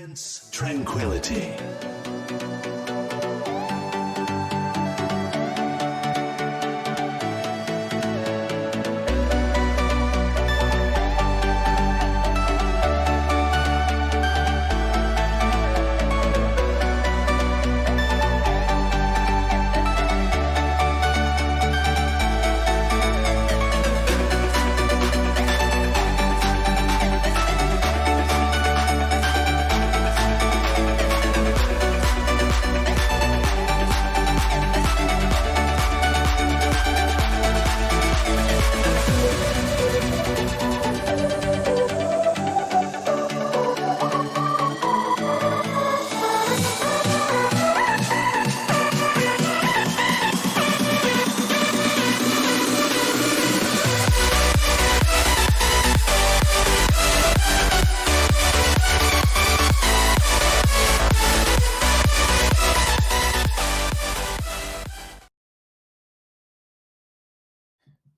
Tranquility.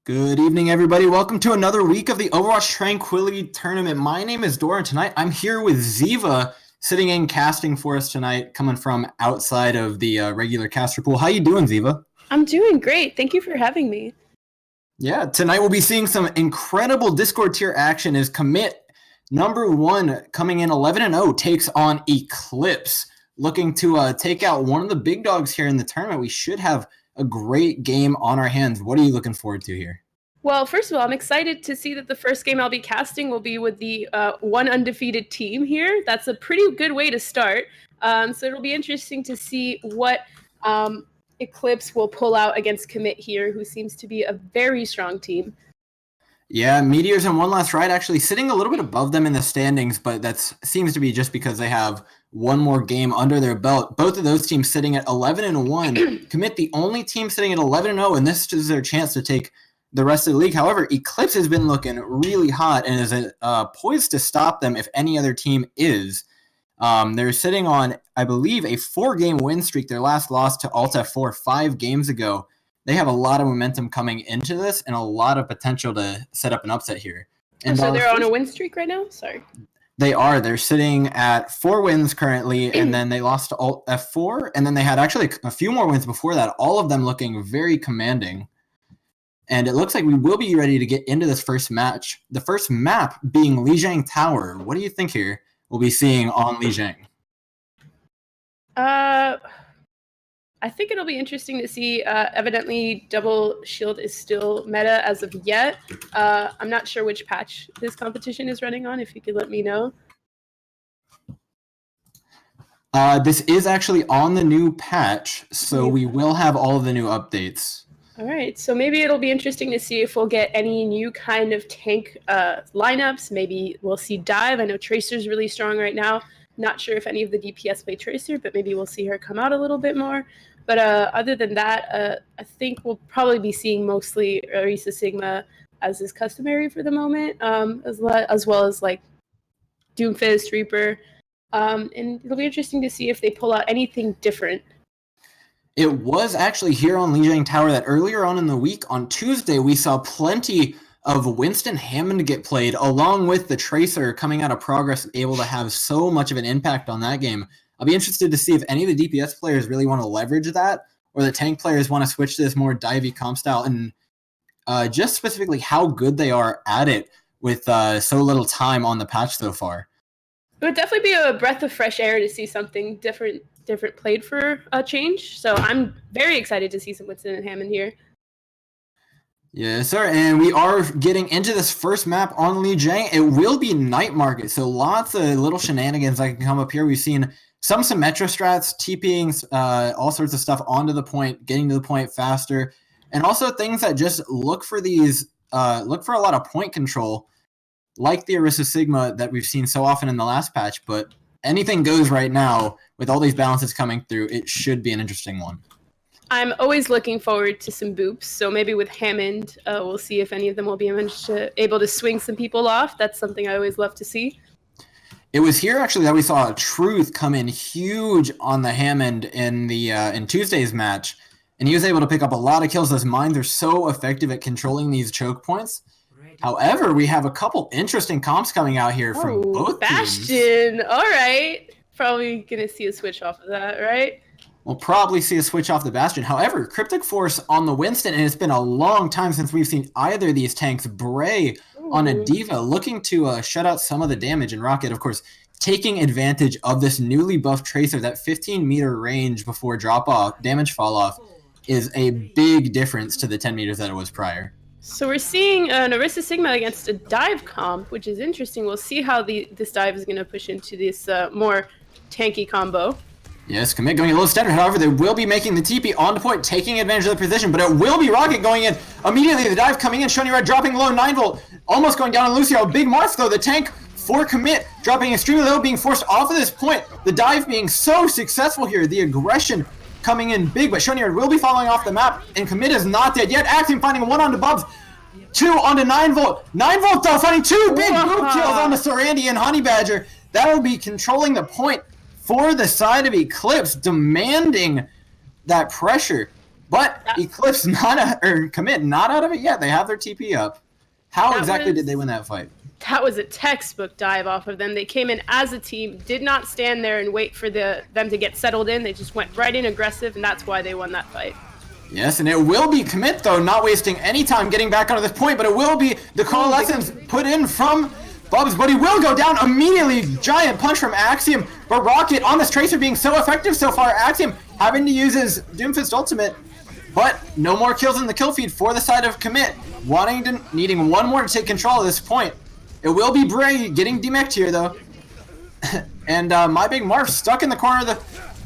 Good evening, everybody. Welcome to another week of the Overwatch Tranquility Tournament. My name is Dora, and tonight I'm here with Ziva, sitting in casting for us tonight, coming from outside of the regular caster pool. How you doing, Ziva? I'm doing great. Thank you for having me. Yeah, tonight we'll be seeing some incredible Discord tier action as Kommit, number one, coming in 11-0, takes on Eclipse, looking to take out one of the big dogs here in the tournament. We should have a great game on our hands. What are you looking forward to here? Well, first of all, I'm excited to see that the first game I'll be casting will be with the one undefeated team here. That's a pretty good way to start. So it'll be interesting to see what Eclipse will pull out against Kommit here, who seems to be a very strong team. Yeah, Meteors and One Last Ride actually sitting a little bit above them in the standings, but that seems to be just because they have one more game under their belt. Both of those teams sitting at 11-1. Kommit, the only team sitting at 11-0, and this is their chance to take the rest of the league. However, Eclipse has been looking really hot and is poised to stop them if any other team is. They're sitting on, I believe, a 4-game win streak. Their last loss to Alta 5 games ago. They have a lot of momentum coming into this and a lot of potential to set up an upset here. And so they're on a win streak right now? Sorry. They are. They're sitting at 4 wins currently, and then they lost to Alt F4, and then they had actually a few more wins before that, all of them looking very commanding. And it looks like we will be ready to get into this first match. The first map being Lijiang Tower. What do you think here we'll be seeing on Lijiang? I think it'll be interesting to see. Evidently, Double Shield is still meta as of yet. I'm not sure which patch this competition is running on, if you could let me know. This is actually on the new patch, so we will have all of the new updates. All right, so maybe it'll be interesting to see if we'll get any new kind of tank lineups. Maybe we'll see Dive. I know Tracer's really strong right now. Not sure if any of the DPS play Tracer, but maybe we'll see her come out a little bit more. But other than that, I think we'll probably be seeing mostly Orisa Sigma as is customary for the moment, as well as like Doomfist, Reaper. And it'll be interesting to see if they pull out anything different. It was actually here on Lijiang Tower that earlier on in the week, on Tuesday, we saw plenty of Winston Hammond get played, along with the Tracer coming out of Progress, able to have so much of an impact on that game. I'll be interested to see if any of the DPS players really want to leverage that, or the tank players want to switch to this more divey comp style, and just specifically how good they are at it with so little time on the patch so far. It would definitely be a breath of fresh air to see something different played for a change. So I'm very excited to see some Winston and Hammond here. Yes, sir, and we are getting into this first map on Lijiang. It will be Night Market, so lots of little shenanigans that can come up here. We've seen some Symmetra strats, TPing, all sorts of stuff onto the point, getting to the point faster, and also things that just look for these, look for a lot of point control, like the Orisa Sigma that we've seen so often in the last patch. But anything goes right now with all these balances coming through. It should be an interesting one. I'm always looking forward to some boops, so maybe with Hammond, we'll see if any of them will be able to swing some people off. That's something I always love to see. It was here actually that we saw Truth come in huge on the Hammond in the in Tuesday's match, and he was able to pick up a lot of kills. Those mines are so effective at controlling these choke points. However, we have a couple interesting comps coming out here from both Bastion. teams. All right. Probably going to see a switch off of that, right? We'll probably see a switch off the Bastion. However, Cryptic Force on the Winston, and it's been a long time since we've seen either of these tanks. Bray on a Diva looking to shut out some of the damage, and Rocket, of course, taking advantage of this newly buffed Tracer. That 15-meter range before drop-off, damage fall-off, is a big difference to the 10 meters that it was prior. So we're seeing an Orisa Sigma against a dive comp, which is interesting. We'll see how this dive is going to push into this more tanky combo. Yes, Kommit going a little standard. However, they will be making the TP on the point, taking advantage of the position, but it will be Rocket going in. Immediately, the dive coming in. Shony Red dropping low, 9-volt, almost going down on Lucio. Big Marth, though, the tank for Kommit, dropping extremely low, being forced off of this point. The dive being so successful here. The aggression coming in big, but Shony Red will be falling off the map, and Kommit is not dead yet. Axiom finding one onto Bubs, 2 onto 9-volt. 9-volt, though, finding 2 big boot kills onto Sorandi and Honey Badger. That will be controlling the point for the side of Eclipse, demanding that pressure. But Eclipse Kommit not out of it yet. They have their TP up. How exactly did they win that fight? That was a textbook dive off of them. They came in as a team, did not stand there and wait for them to get settled in. They just went right in aggressive, and that's why they won that fight. Yes, and it will be Kommit, though, not wasting any time getting back onto this point, but it will be the coalescence put in from Bubs, but he will go down immediately. Giant punch from Axiom, but Rocket on this Tracer being so effective so far. Axiom having to use his Doomfist ultimate, but no more kills in the kill feed for the side of Kommit. Needing one more to take control of this point. It will be Bray getting demeched here, though. And My Big Marf stuck in the corner of the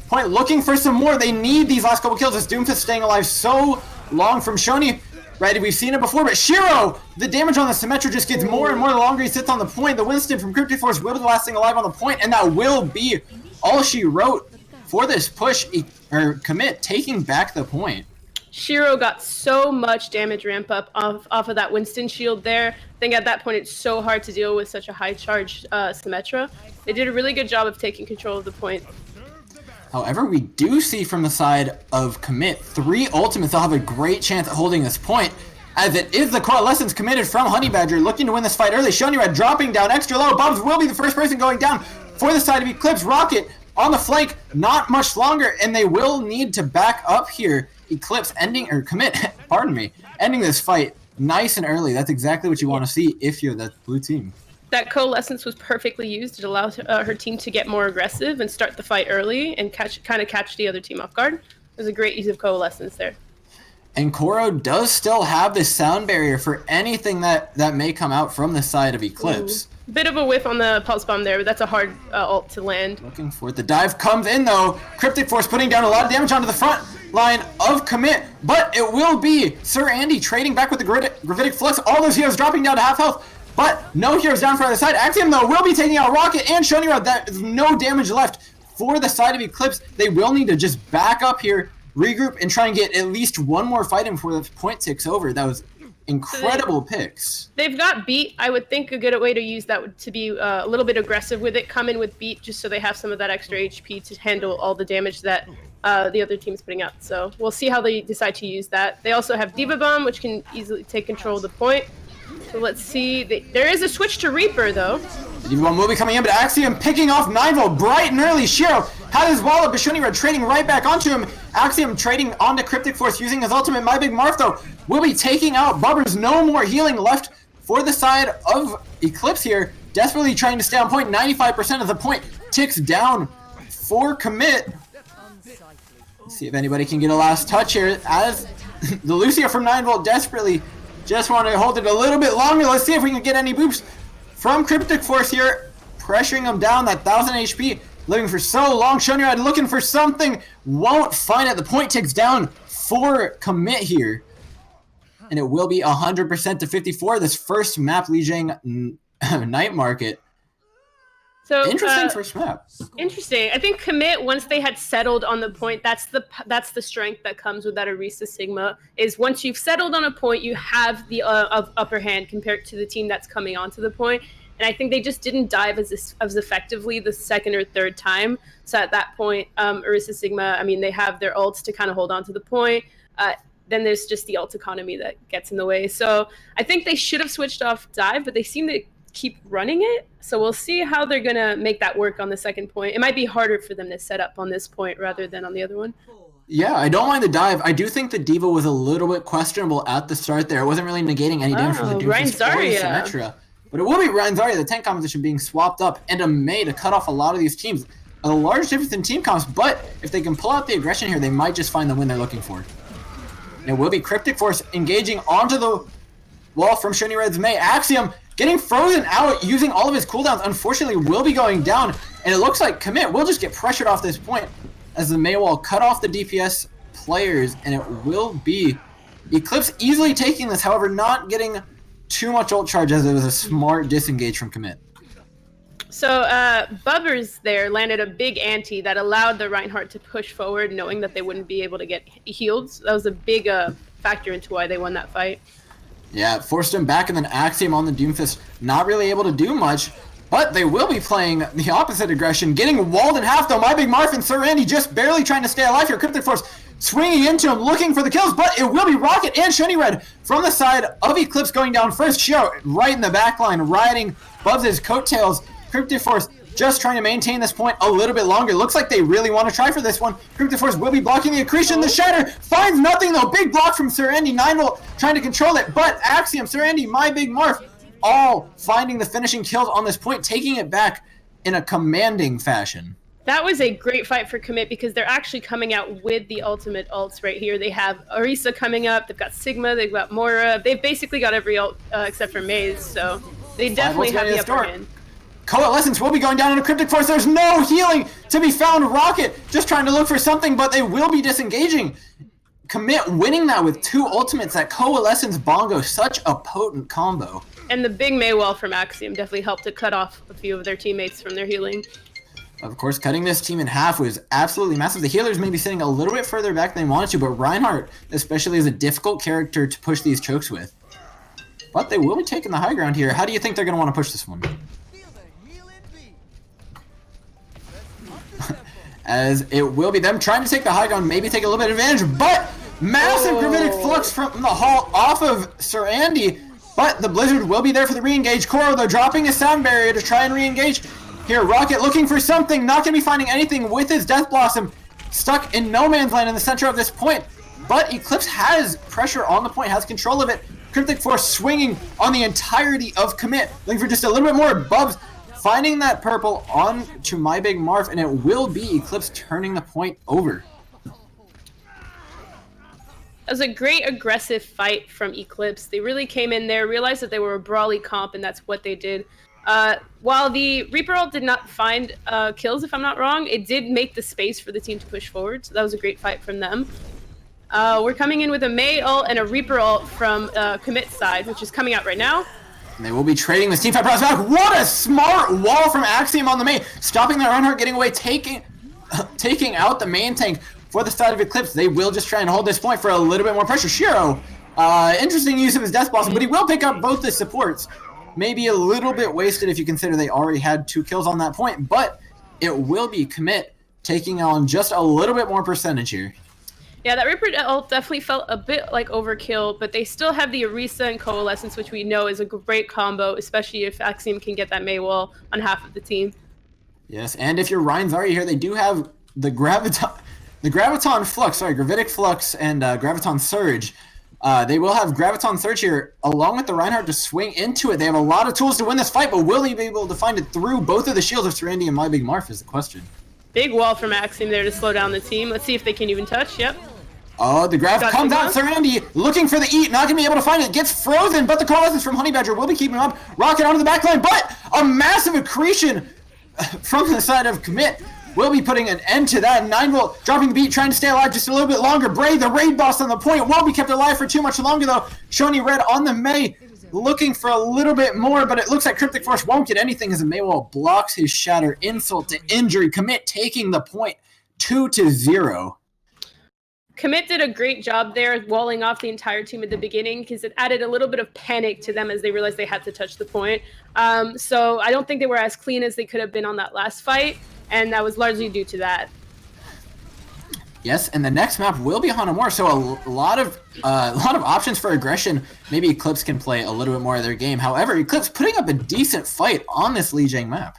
point, looking for some more. They need these last couple kills. This Doomfist staying alive so long from Shony. Right, we've seen it before, but Shiro, the damage on the Symmetra just gets more and more the longer he sits on the point. The Winston from Cryptic Force will be the last thing alive on the point, and that will be all she wrote for this push, or Kommit taking back the point. Shiro got so much damage ramp up off of that Winston shield there. I think at that point it's so hard to deal with such a high charge Symmetra. They did a really good job of taking control of the point. However, we do see from the side of Kommit 3 ultimates. They'll have a great chance at holding this point, as it is the coalescence committed from Honey Badger, looking to win this fight early. Shony Red dropping down extra low. Bubs will be the first person going down for the side of Eclipse. Rocket on the flank, not much longer, and they will need to back up here. Eclipse Kommit, pardon me, ending this fight nice and early. That's exactly what you want to see if you're that blue team. That coalescence was perfectly used. It allowed her team to get more aggressive and start the fight early and kind of catch the other team off guard. It was a great use of coalescence there. And Koro does still have this sound barrier for anything that may come out from the side of Eclipse. Bit of a whiff on the pulse bomb there, but that's a hard ult to land. Looking for it. The dive comes in, though. Cryptic Force putting down a lot of damage onto the front line of Kommit, but it will be Sir Andy trading back with the Gravitic Flux. All those heroes dropping down to half health. But no heroes down for either side. Axiom, though, will be taking out Rocket and Shony Red. There's no damage left for the side of Eclipse. They will need to just back up here, regroup, and try and get at least one more fight in before the point ticks over. That was incredible picks. They've got beat. I would think a good way to use that would to be a little bit aggressive with it. Come in with beat just so they have some of that extra HP to handle all the damage that the other team's putting out. So we'll see how they decide to use that. They also have Diva Bomb, which can easily take control of the point. So let's see. There is a switch to Reaper, though. Diva Bomb will be coming in, but Axiom picking off 9-volt bright and early. Shiro had his wall up, but Shony Red trading right back onto him. Axiom trading onto Cryptic Force using his ultimate. My Big Marf, though, will be taking out Bubbers. No more healing left for the side of Eclipse here. Desperately trying to stay on point. 95% of the point ticks down for Kommit. Let's see if anybody can get a last touch here, as the Lucio from 9-volt desperately just want to hold it a little bit longer. Let's see if we can get any boops from Cryptic Force here. Pressuring him down, that 1,000 HP. Living for so long. Shony Red looking for something. Won't find it. The point ticks down for Kommit here. And it will be 100% to 54. This first map, Lijiang Night Market. So interesting first map. Interesting. I think Kommit, once they had settled on the point, that's the strength that comes with that Orisa Sigma, is once you've settled on a point, you have the upper hand compared to the team that's coming onto the point. And I think they just didn't dive as effectively the second or third time. So at that point, Orisa Sigma, I mean, they have their ults to kind of hold on to the point. then there's just the ult economy that gets in the way. So I think they should have switched off dive, but they seem to keep running it. So we'll see how they're going to make that work on the second point. It might be harder for them to set up on this point rather than on the other one. Yeah, I don't mind the dive. I do think the Diva was a little bit questionable at the start there. It wasn't really negating any damage from the Doomfist or Symmetra. But it will be Ryan Zarya, the tank composition being swapped up, and a Mei to cut off a lot of these teams. A large difference in team comps, but if they can pull out the aggression here, they might just find the win they're looking for. It will be Cryptic Force engaging onto the wall from Shiny Red's Mei. Axiom getting frozen out using all of his cooldowns, unfortunately will be going down, and it looks like Kommit will just get pressured off this point as the Mei wall cut off the DPS players, and it will be Eclipse easily taking this, however not getting too much ult charge as it was a smart disengage from Kommit. So Bubbers there landed a big ante that allowed the Reinhardt to push forward, knowing that they wouldn't be able to get healed. So that was a big factor into why they won that fight. Yeah, it forced him back, and then Axiom on the Doomfist not really able to do much, but they will be playing the opposite aggression, getting walled in half though. My Big Marf and Sir Randy just barely trying to stay alive here. Cryptic Force swinging into him, looking for the kills, but it will be Rocket and Shiny Red from the side of Eclipse going down first. Shio right in the back line, riding Bubs' coattails. Cryptic Force just trying to maintain this point a little bit longer. Looks like they really want to try for this one. Cryptic Force will be blocking the accretion. The Shatter finds nothing though. Big block from Sir Andy. 9-volt trying to control it, but Axiom, Sir Andy, My Big Marf, all finding the finishing kills on this point, taking it back in a commanding fashion. That was a great fight for Kommit because they're actually coming out with the ultimate ults right here. They have Orisa coming up, they've got Sigma, they've got Moira. They've basically got every ult except for Maze, so they definitely have the upper hand. Coalescence will be going down into Cryptic Force. There's no healing to be found. Rocket just trying to look for something, but they will be disengaging. Kommit winning that with 2 ultimates. That Coalescence Bongo, such a potent combo. And the big Mei wall from Axiom definitely helped to cut off a few of their teammates from their healing. Of course, cutting this team in half was absolutely massive. The healers may be sitting a little bit further back than they wanted to, but Reinhardt especially is a difficult character to push these chokes with. But they will be taking the high ground here. How do you think they're going to want to push this one? As it will be them trying to take the high ground, maybe take a little bit of advantage, but massive gravitic flux from the Hall off of Sir Andy, but the Blizzard will be there for the re-engage. Koro, though, dropping a sound barrier to try and re-engage. Here, Rocket looking for something, not going to be finding anything with his Death Blossom, stuck in no man's land in the center of this point, but Eclipse has pressure on the point, has control of it. Cryptic Force swinging on the entirety of Kommit, looking for just a little bit more. Bubs finding that purple on to My Big Marf, and it will be Eclipse turning the point over. That was a great aggressive fight from Eclipse. They really came in there, realized that they were a brawly comp, and that's what they did. While the Reaper ult did not find kills, if I'm not wrong, it did make the space for the team to push forward, so that was a great fight from them. We're coming in with a Mei ult and a Reaper ult from Kommit's side, which is coming out right now. And they will be trading this teamfight process back. What a smart wall from Axiom on the Mei, stopping the Reinhardt getting away, taking out the main tank for the side of Eclipse. They will just try and hold this point for a little bit more pressure. Shiro, interesting use of his Death Blossom, but he will pick up both the supports. Maybe a little bit wasted if you consider they already had 2 kills on that point, but it will be Kommit taking on just a little bit more percentage here. Yeah, that Reaper ult definitely felt a bit like overkill, but they still have the Orisa and Coalescence, which we know is a great combo, especially if Axiom can get that Mei wall on half of the team. Yes, and if you're Ryan Zarya here, they do have the Graviton Flux, sorry, Gravitic Flux and Graviton Surge. They will have Graviton Surge here, along with the Reinhardt to swing into it. They have a lot of tools to win this fight, but will he be able to find it through both of the shields of Serenity and My Big Marf is the question. Big wall from Axiom there to slow down the team. Let's see if they can even touch. Yep. Oh, the Grav comes out. Serenity looking for the eat, not going to be able to find it. Gets frozen, but the Coalescence from Honey Badger will be keeping up. Rocket onto the back line, but a massive accretion from the side of Kommit will be putting an end to that. 9-volt dropping the beat, trying to stay alive just a little bit longer. Bray, the raid boss on the point, will be kept alive for too much longer though. Shony Red on the Mei, looking for a little bit more, but it looks like Cryptic Force won't get anything as the Mei wall blocks his shatter. Insult to injury. Kommit taking the point 2-0. Kommit did a great job there walling off the entire team at the beginning because it added a little bit of panic to them as they realized they had to touch the point. So I don't think they were as clean as they could have been on that last fight, and that was largely due to that. Yes, and the next map will be Hanamura, so a lot of options for aggression. Maybe Eclipse can play a little bit more of their game. However, Eclipse putting up a decent fight on this Lijiang map.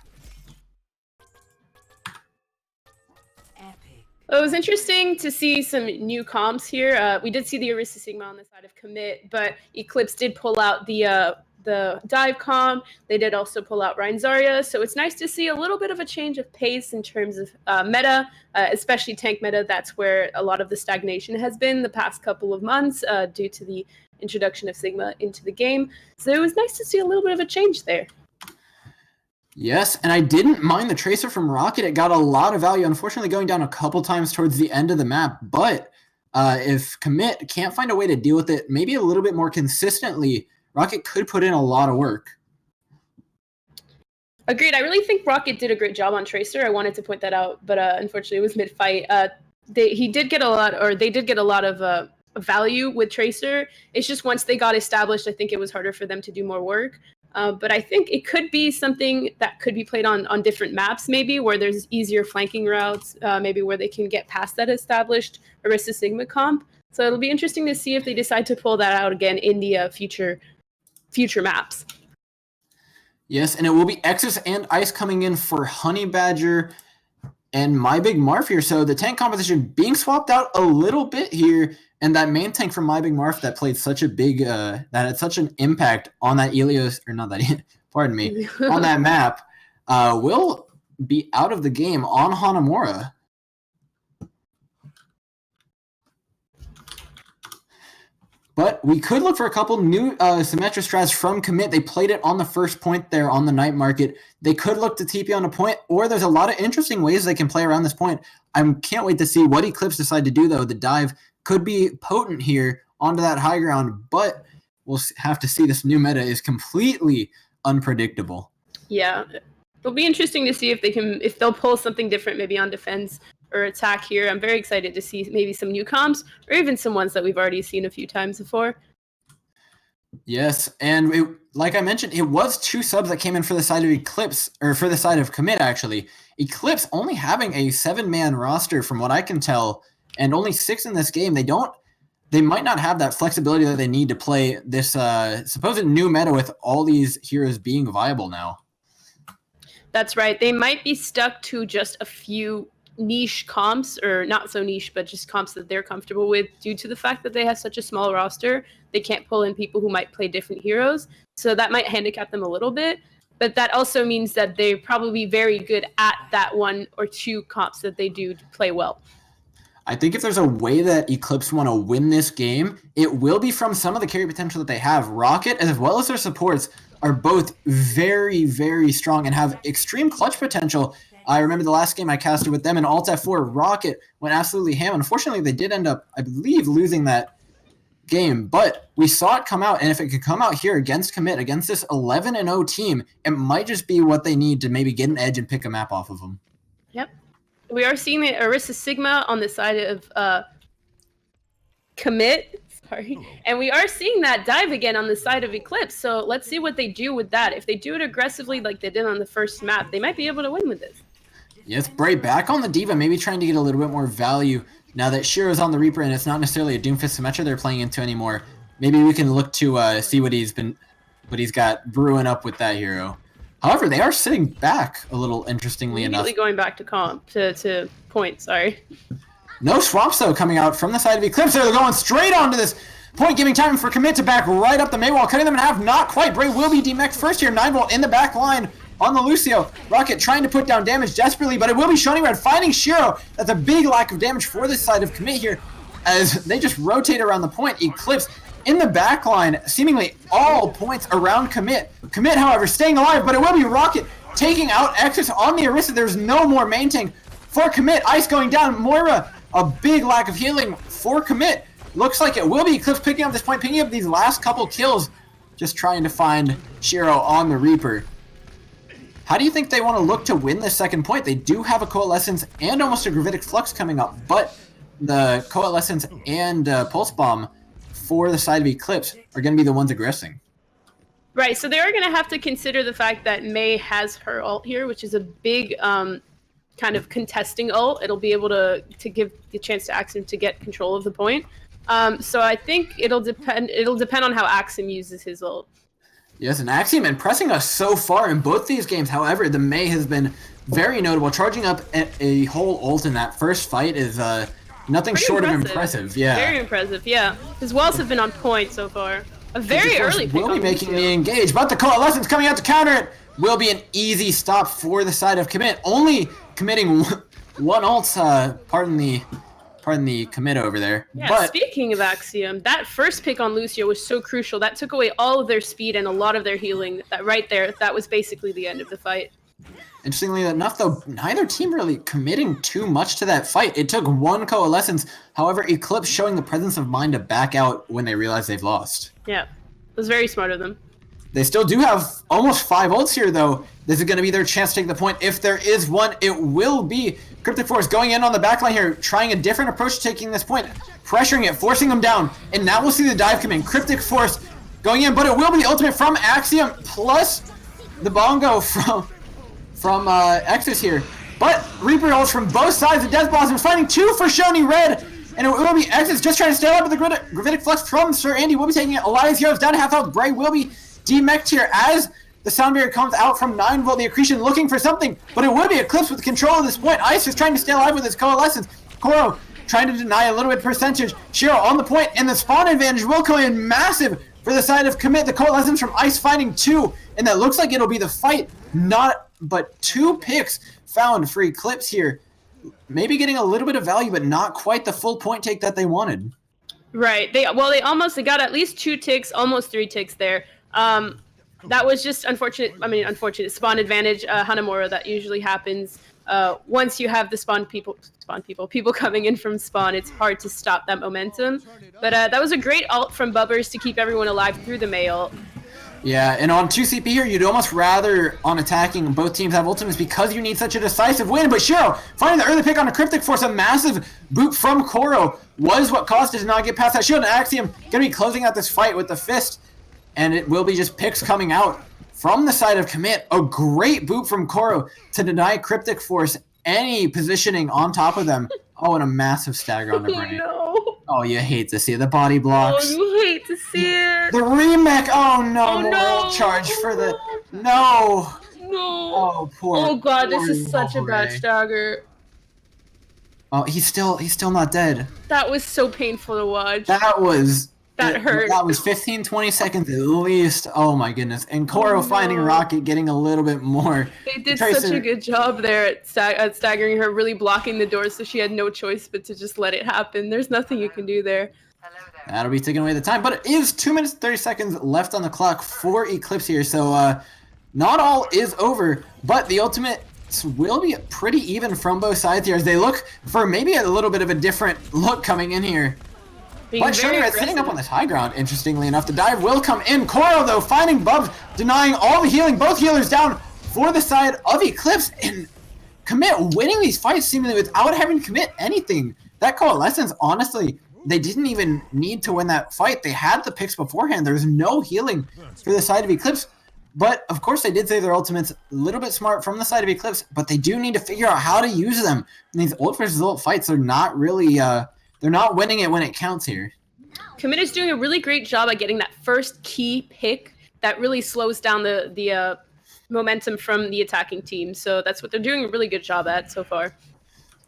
Well, it was interesting to see some new comps here. We did see the Arista Sigma on the side of Kommit, but Eclipse did pull out the dive comp. They did also pull out Rein Zarya, so it's nice to see a little bit of a change of pace in terms of meta, especially tank meta. That's where a lot of the stagnation has been the past couple of months due to the introduction of Sigma into the game. So it was nice to see a little bit of a change there. Yes, and I didn't mind the Tracer from Rocket. It got a lot of value, unfortunately going down a couple times towards the end of the map. But if Kommit can't find a way to deal with it maybe a little bit more consistently, Rocket could put in a lot of work. Agreed. I really think Rocket did a great job on Tracer. I wanted to point that out, but unfortunately it was mid-fight. They did get a lot of value with Tracer. It's just once they got established, I think it was harder for them to do more work. But I think it could be something that could be played on different maps, maybe where there's easier flanking routes, maybe where they can get past that established Arista Sigma comp. So it'll be interesting to see if they decide to pull that out again in the future maps. Yes, and it will be Exus and Ice coming in for Honey Badger and My Big Marf here. So the tank composition being swapped out a little bit here, and that main tank from My Big Marf that played such a big, that had such an impact on that Ilios, or not that, pardon me, on that map, will be out of the game on Hanamura. But we could look for a couple new Symmetra strats from Kommit. They played it on the first point there on the night market. They could look to TP on a point, or there's a lot of interesting ways they can play around this point. I can't wait to see what Eclipse decide to do, though. The dive could be potent here onto that high ground, but we'll have to see. This new meta is completely unpredictable. Yeah, it'll be interesting to see if they'll pull something different, maybe on defense or attack here. I'm very excited to see maybe some new comps or even some ones that we've already seen a few times before. Yes, and like I mentioned, it was 2 subs that came in for the side of Eclipse, or for the side of Kommit, actually. Eclipse only having a 7-man roster from what I can tell, and only 6 in this game. They might not have that flexibility that they need to play this supposed new meta with all these heroes being viable now. That's right. They might be stuck to just a few niche comps, or not so niche, but just comps that they're comfortable with due to the fact that they have such a small roster. They can't pull in people who might play different heroes, so that might handicap them a little bit. But that also means that they're probably very good at that 1 or 2 comps that they do play well. I think if there's a way that Eclipse want to win this game, it will be from some of the carry potential that they have. Rocket, as well as their supports, are both very, very strong and have extreme clutch potential. I remember the last game I casted with them in Alt F4, Rocket went absolutely ham. Unfortunately, they did end up, I believe, losing that game, but we saw it come out, and if it could come out here against Kommit, against this 11-0 team, it might just be what they need to maybe get an edge and pick a map off of them. Yep. We are seeing the Arista Sigma on the side of Kommit, and we are seeing that dive again on the side of Eclipse, so let's see what they do with that. If they do it aggressively like they did on the first map, they might be able to win with this. Yes, Bray back on the D.Va, maybe trying to get a little bit more value now that Shiro's on the Reaper and it's not necessarily a Doomfist Symmetra they're playing into anymore. Maybe we can look to see what he's got brewing up with that hero. However, they are sitting back a little, interestingly enough. Immediately going back to point, sorry. No swamps, though, coming out from the side of Eclipse. They're going straight onto this point, giving time for Kommit to back right up the Maywall, cutting them in half. Not quite. Bray will be demexed first here. 9-volt in the back line on the Lucio. Rocket trying to put down damage desperately, but it will be Shiny Red finding Shiro. That's a big lack of damage for this side of Kommit here as they just rotate around the point. Eclipse in the back line, seemingly all points around Kommit. Kommit, however, staying alive, but it will be Rocket taking out Exus on the Arista. There's no more main tank for Kommit. Ice going down. Moira, a big lack of healing for Kommit. Looks like it will be Eclipse picking up this point, picking up these last couple kills, just trying to find Shiro on the Reaper. How do you think they want to look to win this second point? They do have a Coalescence and almost a Gravitic Flux coming up, but the Coalescence and Pulse Bomb for the side of Eclipse are going to be the ones aggressing. Right, so they are going to have to consider the fact that Mei has her ult here, which is a big kind of contesting ult, it'll be able to give the chance to Axiom to get control of the point. So I think it'll depend on how Axiom uses his ult. Yes, and Axiom impressing us so far in both these games. However, the Mei has been very notable. Charging up a whole ult in that first fight is nothing Pretty short impressive. of impressive. Yeah. Very impressive, yeah. His walls have been on point so far. A very early pick will be on making Lucio. me engage, but the Coalescence coming out to counter it will be an easy stop for the side of Kommit. Only committing one ult, pardon the commit over there. Yeah, but speaking of Axiom, that first pick on Lucio was so crucial. That took away all of their speed and a lot of their healing. That right there, that was basically the end of the fight. interestingly enough, though, neither team really committing too much to that fight. It took one Coalescence. However, Eclipse showing the presence of mind to back out when they realize they've lost. Yeah, it was very smart of them. They still do have almost 5 ults here, though. This is going to be their chance to take the point. If there is one, it will be Cryptic Force going in on the backline here, trying a different approach to taking this point, pressuring it, forcing them down, and now we'll see the dive come in. Cryptic Force going in, but it will be the ultimate from Axiom, plus the bongo from Exus here. But Reaper ults from both sides of Death Blossom, finding 2 for Shoni Red, and it will be Exus just trying to stay up with the Gravitic Flux from Sir Andy. Will be taking it. Elias Heroes down to half health. Bray will be demeched here as the sound barrier comes out from 9 volt. The accretion looking for something, but it would be Eclipse with control of this point. Ice is trying to stay alive with his Coalescence. Koro trying to deny a little bit percentage. Shiro on the point, and the spawn advantage will come in massive for the side of Kommit. The Coalescence from Ice finding 2, and that looks like it'll be the fight. Not but 2 picks found for Eclipse here. Maybe getting a little bit of value, but not quite the full point take that they wanted. Right. They got at least 2 ticks, almost 3 ticks there. That was just unfortunate. I mean, unfortunate spawn advantage. Hanamura, that usually happens. Once you have the people coming in from spawn, it's hard to stop that momentum. But that was a great ult from Bubbers to keep everyone alive through the Mei ult. Yeah, and on 2CP here, you'd almost rather on attacking both teams have ultimates because you need such a decisive win. But Shiro finding the early pick on a Cryptic Force, a massive boot from Koro was what caused it to not get past that shield. And Axiom gonna be closing out this fight with the fist, and it will be just picks coming out from the side of Kommit. A great boot from Koro to deny Cryptic Force any positioning on top of them. Oh, and a massive stagger on the brain. No. Oh, you hate to see it. The body blocks. Oh, you hate to see it. The remake. Oh no! Oh, more no. ult charge for the no. No. Oh poor. Oh god, this poor is such a bad Wolverine. stagger. Oh, he's still not dead. That was so painful to watch. That hurt. That was 15-20 seconds at least. Oh my goodness. And Koro Oh, finding no. Rocket getting a little bit more. They did Tracer- such a good job there at staggering her, really blocking the doors, so she had no choice but to just let it happen. There's nothing you can do there. That'll be taking away the time, but it is 2 minutes 30 seconds left on the clock for Eclipse here, so not all is over, but the ultimate will be pretty even from both sides here as they look for maybe a little bit of a different look coming in here. Being But very Shoni Red sitting up aggressive. on this high ground, interestingly enough. The dive will come in. Koro, though, finding Bubs, denying all the healing. Both healers down for the side of Eclipse. And Kommit winning these fights seemingly without having to commit anything. That Coalescence, honestly, they didn't even need to win that fight. They had the picks beforehand. There's no healing for the side of Eclipse. But, of course, they did save their ultimates. A little bit smart from the side of Eclipse, but they do need to figure out how to use them. And these ult versus ult fights are not really... they're not winning it when it counts here. Kommit is doing a really great job at getting that first key pick that really slows down the momentum from the attacking team. So that's what they're doing a really good job at so far.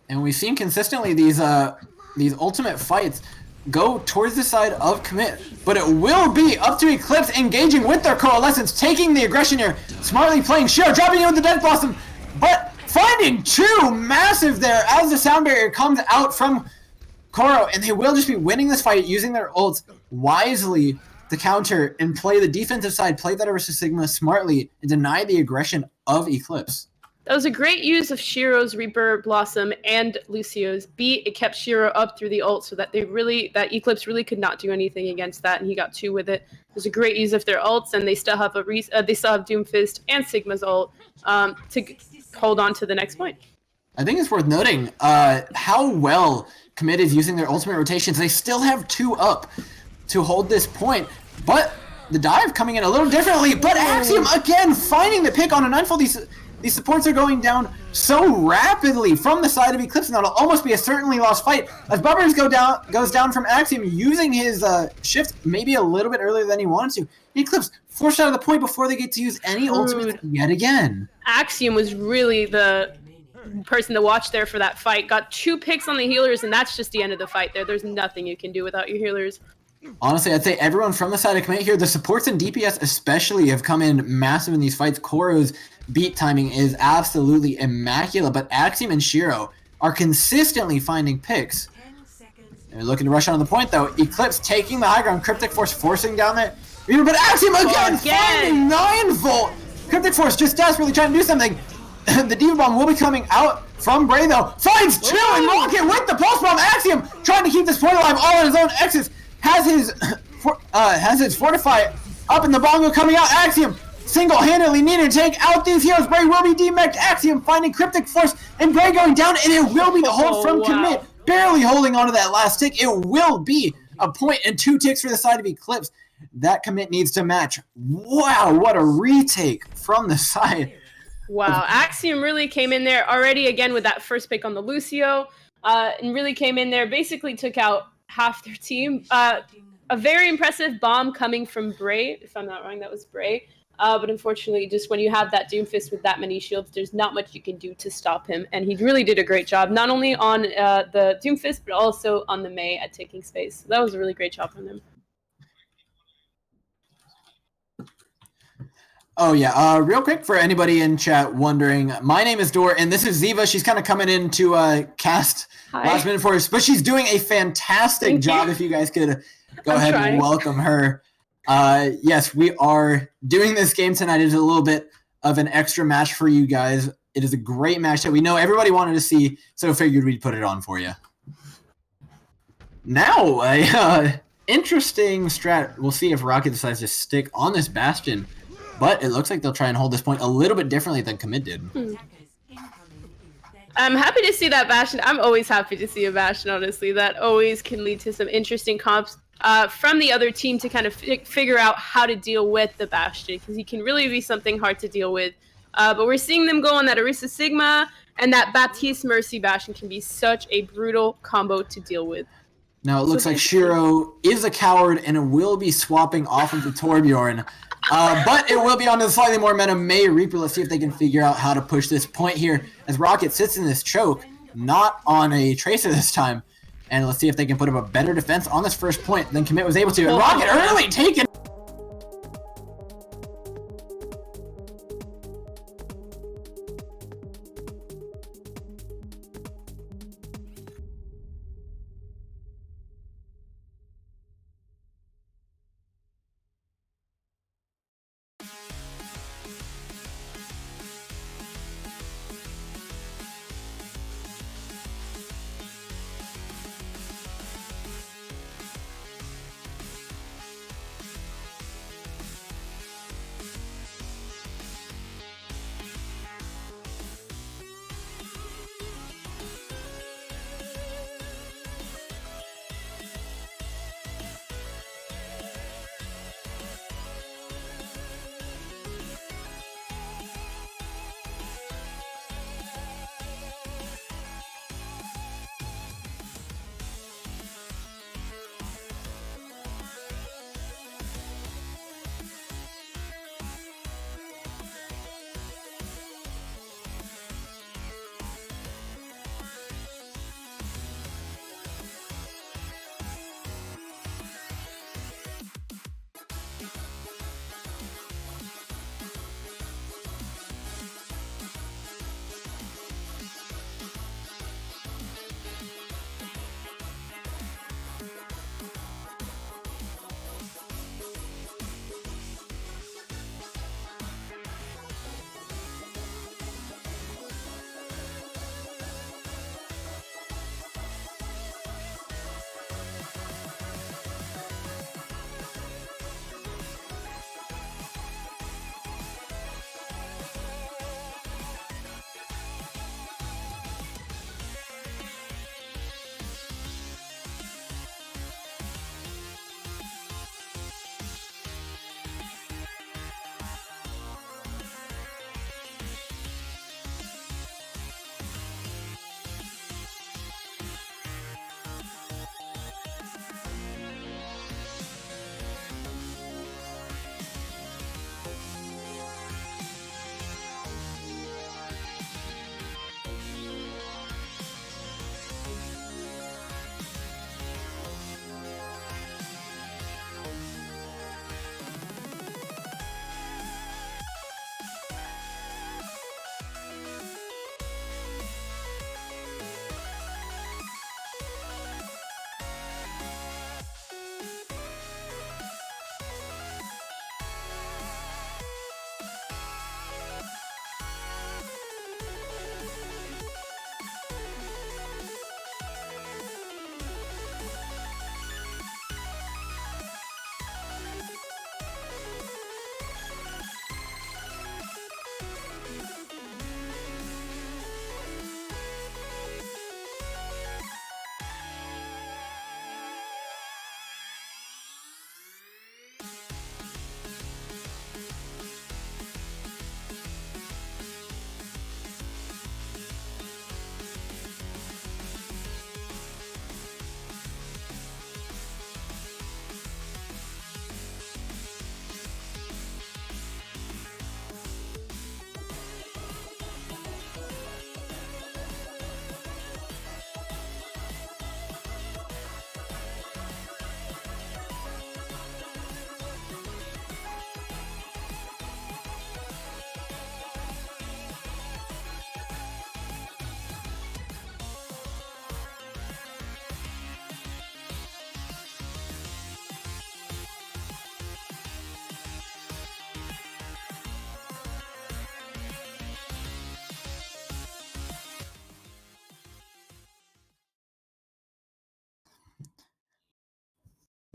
And we've seen consistently these ultimate fights go towards the side of Kommit. But it will be up to Eclipse engaging with their Coalescence, taking the aggression here, smartly playing Shiro, dropping in with the Death Blossom, but finding 2 massive there as the sound barrier comes out from Koro, and they will just be winning this fight using their ults wisely to counter and play the defensive side, play that versus Sigma smartly, and deny the aggression of Eclipse. That was a great use of Shiro's Reaper Blossom and Lucio's beat. It kept Shiro up through the ult so that that Eclipse really could not do anything against that, and he got 2 with it. It was a great use of their ults, and they still have Doomfist and Sigma's ult to hold on to the next point. I think it's worth noting how well Kommit is using their ultimate rotations. They still have 2 up to hold this point, but the dive coming in a little differently. But Axiom again finding the pick on a 9-fold. These supports are going down so rapidly from the side of Eclipse, and that'll almost be a certainly lost fight as Bubbers goes down from Axiom using his shift maybe a little bit earlier than he wanted to. Eclipse forced out of the point before they get to use any ultimates yet again. Axiom was really the person to watch there for that fight. Got 2 picks on the healers, and that's just the end of the fight there. There's nothing you can do without your healers. Honestly, I'd say everyone from the side of Kommit here, the supports and DPS especially, have come in massive in these fights. Koro's beat timing is absolutely immaculate, but Axiom and Shiro are consistently finding picks. They're looking to rush on the point, though. Eclipse taking the high ground. Cryptic Force forcing down that Reaver, but Axiom again finding 9-volt! Cryptic Force just desperately trying to do something. The Diva Bomb will be coming out from Bray, though. Finds 2 and Rocket with the Pulse Bomb. Axiom trying to keep this point alive all on his own. X's has his Fortify up in the bongo coming out. Axiom single-handedly needing to take out these heroes. Bray will be demeched. Axiom finding Cryptic Force and Bray going down, and it will be the hold from Kommit. Barely holding onto that last tick. It will be a point and 2 ticks for the side of Eclipse. That Kommit needs to match. Wow, what a retake from the side. Wow, Axiom really came in there already again with that first pick on the Lucio, and really came in there, basically took out half their team. A very impressive bomb coming from Bray. If I'm not wrong, that was Bray. But unfortunately, just when you have that Doomfist with that many shields, there's not much you can do to stop him. And he really did a great job, not only on the Doomfist, but also on the Mei at taking space. So that was a really great job from him. Oh yeah, real quick for anybody in chat wondering, my name is Dor, and this is Ziva. She's kind of coming in to cast last minute for us, but she's doing a fantastic job. If you guys could go ahead and welcome her. Yes, we are doing this game tonight. It is a little bit of an extra match for you guys. It is a great match that we know everybody wanted to see, so figured we'd put it on for you. Now, interesting strat. We'll see if Rocket decides to stick on this Bastion. But it looks like they'll try and hold this point a little bit differently than Kommit did. I'm happy to see that Bastion. I'm always happy to see a Bastion, honestly. That always can lead to some interesting comps from the other team to kind of figure out how to deal with the Bastion, because he can really be something hard to deal with. But we're seeing them go on that Orisa Sigma, and that Baptiste Mercy Bastion can be such a brutal combo to deal with. Now it looks like Shiro is a coward and will be swapping off of the Torbjorn. But it will be on the slightly more meta Mei Reaper. Let's see if they can figure out how to push this point here as Rocket sits in this choke, not on a Tracer this time. And let's see if they can put up a better defense on this first point than Kommit was able to. And Rocket early taken.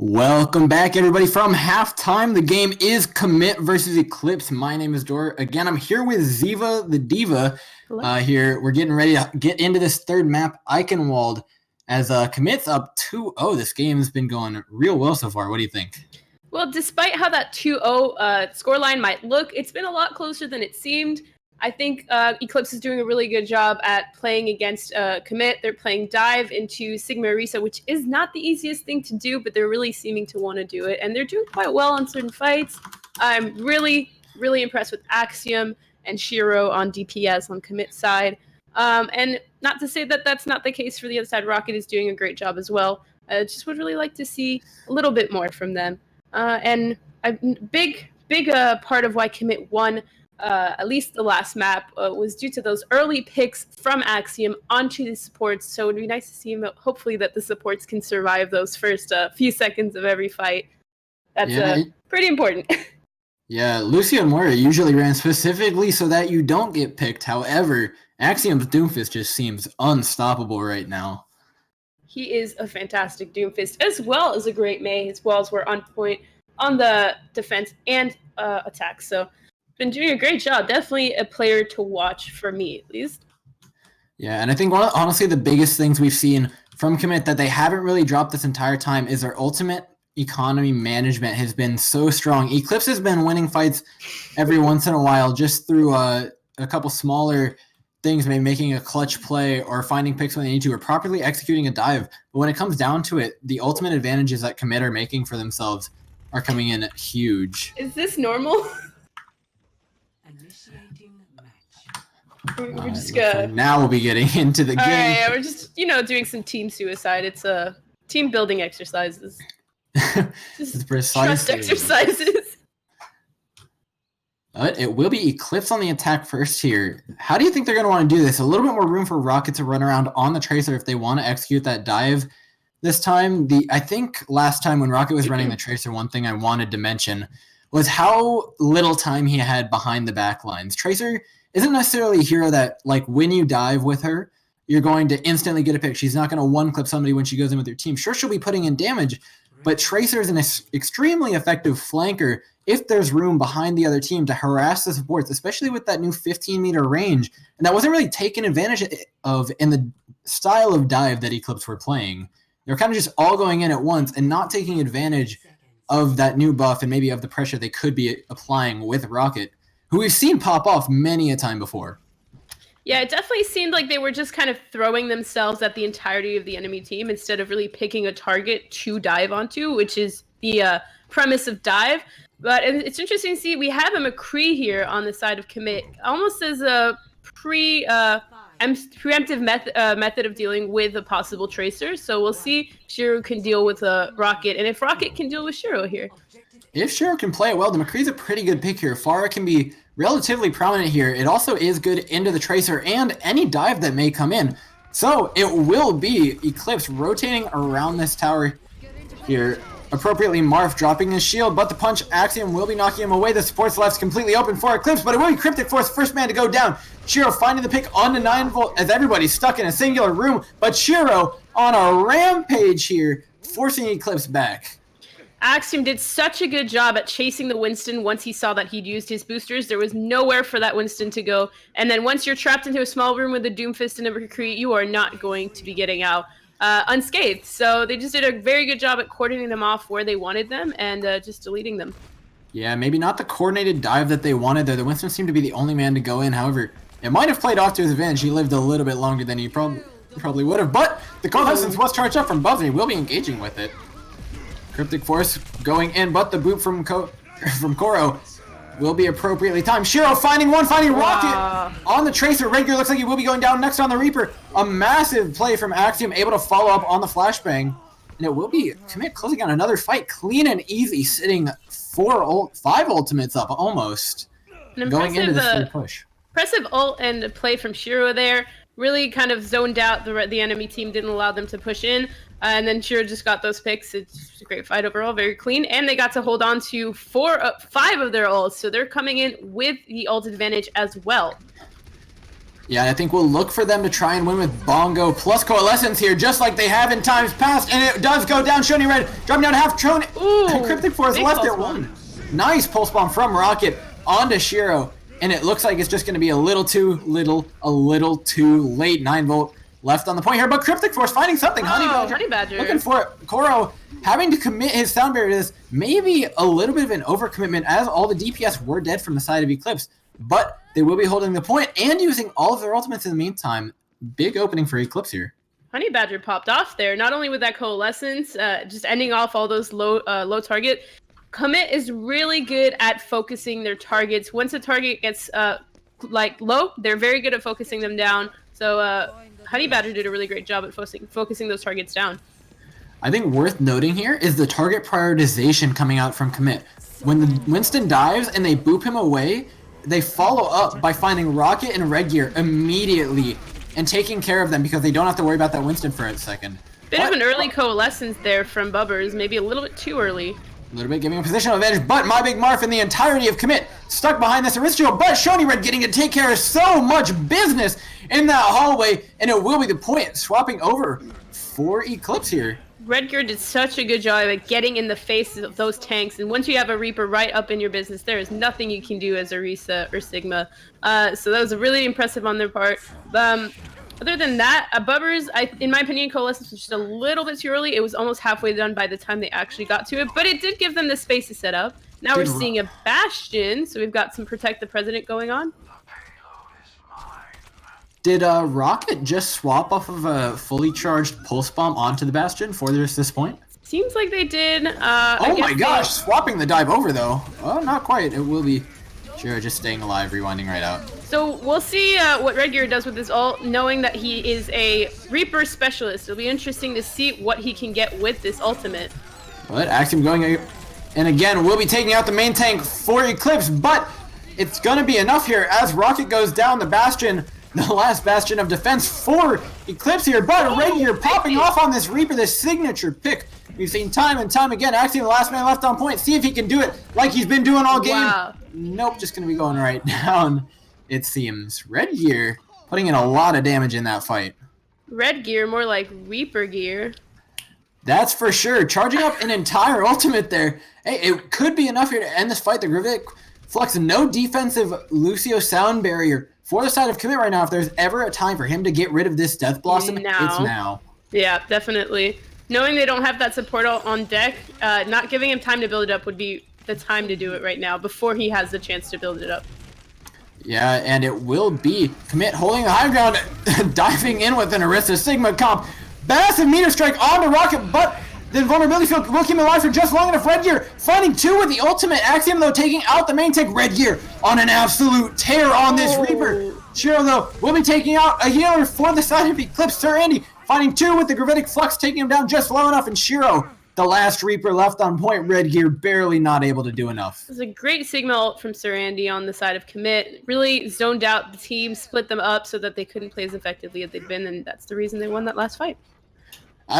Welcome back, everybody, from halftime. The game is Kommit versus Eclipse. My name is Dor. Again, I'm here with Ziva the Diva. Here, we're getting ready to get into this third map, Eichenwald, as Kommit's up 2-0. This game's been going real well so far. What do you think? Well, despite how that 2-0 scoreline might look, it's been a lot closer than it seemed. I think Eclipse is doing a really good job at playing against Kommit. They're playing dive into Sigma Orisa, which is not the easiest thing to do, but they're really seeming to want to do it. And they're doing quite well on certain fights. I'm really, really impressed with Axiom and Shiro on DPS on Kommit side. And not to say that that's not the case for the other side. Rocket is doing a great job as well. I just would really like to see a little bit more from them. And a big part of why Kommit won at least the last map was due to those early picks from Axiom onto the supports. So it would be nice to see him, hopefully that the supports can survive those first few seconds of every fight. That's pretty important. Yeah, Lucio and Moira usually ran specifically so that you don't get picked. However, Axiom's Doomfist just seems unstoppable right now. He is a fantastic Doomfist, as well as a great Mei. His walls were on point on the defense and attack. So been doing a great job. Definitely a player to watch for me, at least. Yeah, and I think honestly the biggest things we've seen from Kommit that they haven't really dropped this entire time is their ultimate economy management has been so strong. Eclipse has been winning fights every once in a while just through a couple smaller things, maybe making a clutch play or finding picks when they need to or properly executing a dive. But when it comes down to it, the ultimate advantages that Kommit are making for themselves are coming in huge. Is this normal? We're just gonna... Now we'll be getting into the game. Yeah, we're just, doing some team suicide. It's team building exercises. Just trust exercises. But it will be Eclipse on the attack first here. How do you think they're going to want to do this? A little bit more room for Rocket to run around on the Tracer if they want to execute that dive this time. I think last time when Rocket was running the Tracer, one thing I wanted to mention was how little time he had behind the back lines. Tracer isn't necessarily a hero that, like, when you dive with her, you're going to instantly get a pick. She's not going to one-clip somebody when she goes in with your team. Sure, she'll be putting in damage, but Tracer is an extremely effective flanker if there's room behind the other team to harass the supports, especially with that new 15-meter range. And that wasn't really taken advantage of in the style of dive that Eclipse were playing. They're kind of just all going in at once and not taking advantage of that new buff and maybe of the pressure they could be applying with Rocket, who we've seen pop off many a time before. Yeah, it definitely seemed like they were just kind of throwing themselves at the entirety of the enemy team instead of really picking a target to dive onto, which is the premise of dive. But it's interesting to see we have a McCree here on the side of Kommit, almost as a preemptive method of dealing with a possible Tracer. So we'll see if Shiro can deal with Rocket, and if Rocket can deal with Shiro here. If Shiro can play it well, the McCree's a pretty good pick here. Pharah can be relatively prominent here. It also is good into the Tracer and any dive that may come in. So it will be Eclipse rotating around this tower here. Appropriately, Marth dropping his shield, but the punch Axiom will be knocking him away. The support's left's completely open for Eclipse, but it will be Cryptic Force, first man to go down. Shiro finding the pick undeniable as everybody's stuck in a singular room, but Shiro on a rampage here, forcing Eclipse back. Axiom did such a good job at chasing the Winston once he saw that he'd used his boosters. There was nowhere for that Winston to go. And then once you're trapped into a small room with a Doomfist and a McCree, you are not going to be getting out unscathed. So they just did a very good job at coordinating them off where they wanted them and just deleting them. Yeah, maybe not the coordinated dive that they wanted there. The Winston seemed to be the only man to go in. However, it might have played off to his advantage. He lived a little bit longer than he probably would have. But the contestants was charged up from Buzz and he will be engaging with it. Cryptic Force going in, but the boot from Koro will be appropriately timed. Shiro finding Rocket on the Tracer. Rager looks like he will be going down next on the Reaper. A massive play from Axiom, able to follow up on the flashbang. And it will be Kommit closing on another fight. Clean and easy, sitting 5 ultimates up almost. Going into this third push. Impressive ult and play from Shiro there. Really kind of zoned out the enemy team, didn't allow them to push in. And then Shiro just got those picks. It's a great fight overall, very clean. And they got to hold on to 5 of their ults. So they're coming in with the ult advantage as well. Yeah, I think we'll look for them to try and win with Bongo plus Coalescence here, just like they have in times past, and it does go down. Shoni Red dropping down half. Ooh, Cryptic Force left at one. Nice pulse bomb from Rocket onto Shiro, and it looks like it's just going to be a little too late. 9 volt left on the point here, but Cryptic Force finding something. Honey Badger looking for it. Koro having to commit his sound barrier to this, maybe a little bit of an overcommitment, as all the DPS were dead from the side of Eclipse, but they will be holding the point and using all of their ultimates in the meantime. Big opening for Eclipse here. Honey Badger popped off there, not only with that Coalescence, just ending off all those low target. Kommit is really good at focusing their targets. Once a target gets low, they're very good at focusing them down. So Honey Badger did a really great job at focusing those targets down. I think worth noting here is the target prioritization coming out from Kommit. When the Winston dives and they boop him away, they follow up by finding Rocket and Red Gear immediately and taking care of them because they don't have to worry about that Winston for a second. Bit of an early Coalescence there from Bubbers, maybe a little bit too early. A little bit giving a positional advantage, but My Big Marf and the entirety of Kommit stuck behind this Aristo, but Shoni Red getting to take care of so much business in that hallway, and it will be the point swapping over for Eclipse here. Red Gear did such a good job at getting in the face of those tanks, and once you have a Reaper right up in your business, there is nothing you can do as a Risa or Sigma. So that was really impressive on their part. Other than that, Bubbers, in my opinion, Coalescence was just a little bit too early. It was almost halfway done by the time they actually got to it, but it did give them the space to set up. Now we're seeing a Bastion, so we've got some Protect the President going on. Did Rocket just swap off of a fully charged Pulse Bomb onto the Bastion for this point? Seems like they did. Oh my gosh, swapping the dive over though. Oh, not quite. It will be Shiro just staying alive, rewinding right out. So we'll see what Red Gear does with his ult, knowing that he is a Reaper specialist. It'll be interesting to see what he can get with this ultimate. But Axiom going, and again, we'll be taking out the main tank for Eclipse, but it's going to be enough here as Rocket goes down the Bastion, the last bastion of defense for Eclipse here, but Red Gear popping off on this Reaper, this signature pick. We've seen time and time again. Axiom, the last man left on point, see if he can do it like he's been doing all game. Wow. Nope, just going to be going right down. It seems. Red Gear putting in a lot of damage in that fight. Red Gear, more like Reaper Gear. That's for sure. Charging up an entire ultimate there. Hey, it could be enough here to end this fight. The Gravitic Flux, no defensive Lucio sound barrier for the side of Kommit right now. If there's ever a time for him to get rid of this Death Blossom, it's now. Yeah, definitely. Knowing they don't have that support on deck, not giving him time to build it up would be the time to do it right now before he has the chance to build it up. Yeah, and it will be Kommit holding the high ground, diving in with an Arista Sigma comp. Massive meter strike onto Rocket, but the invulnerability field will keep him alive for just long enough. Red Gear finding 2 with the ultimate. Axiom, though, taking out the main tank. Red Gear on an absolute tear on this Reaper. Shiro, though, will be taking out a healer for the side of Eclipse. Sir Andy finding 2 with the Gravitic Flux, taking him down just low enough. And Shiro, the last Reaper left on point. Red Gear barely not able to do enough. It was a great Sigma ult from Sir Andy on the side of Kommit. Really zoned out the team, split them up so that they couldn't play as effectively as they'd been, and that's the reason they won that last fight.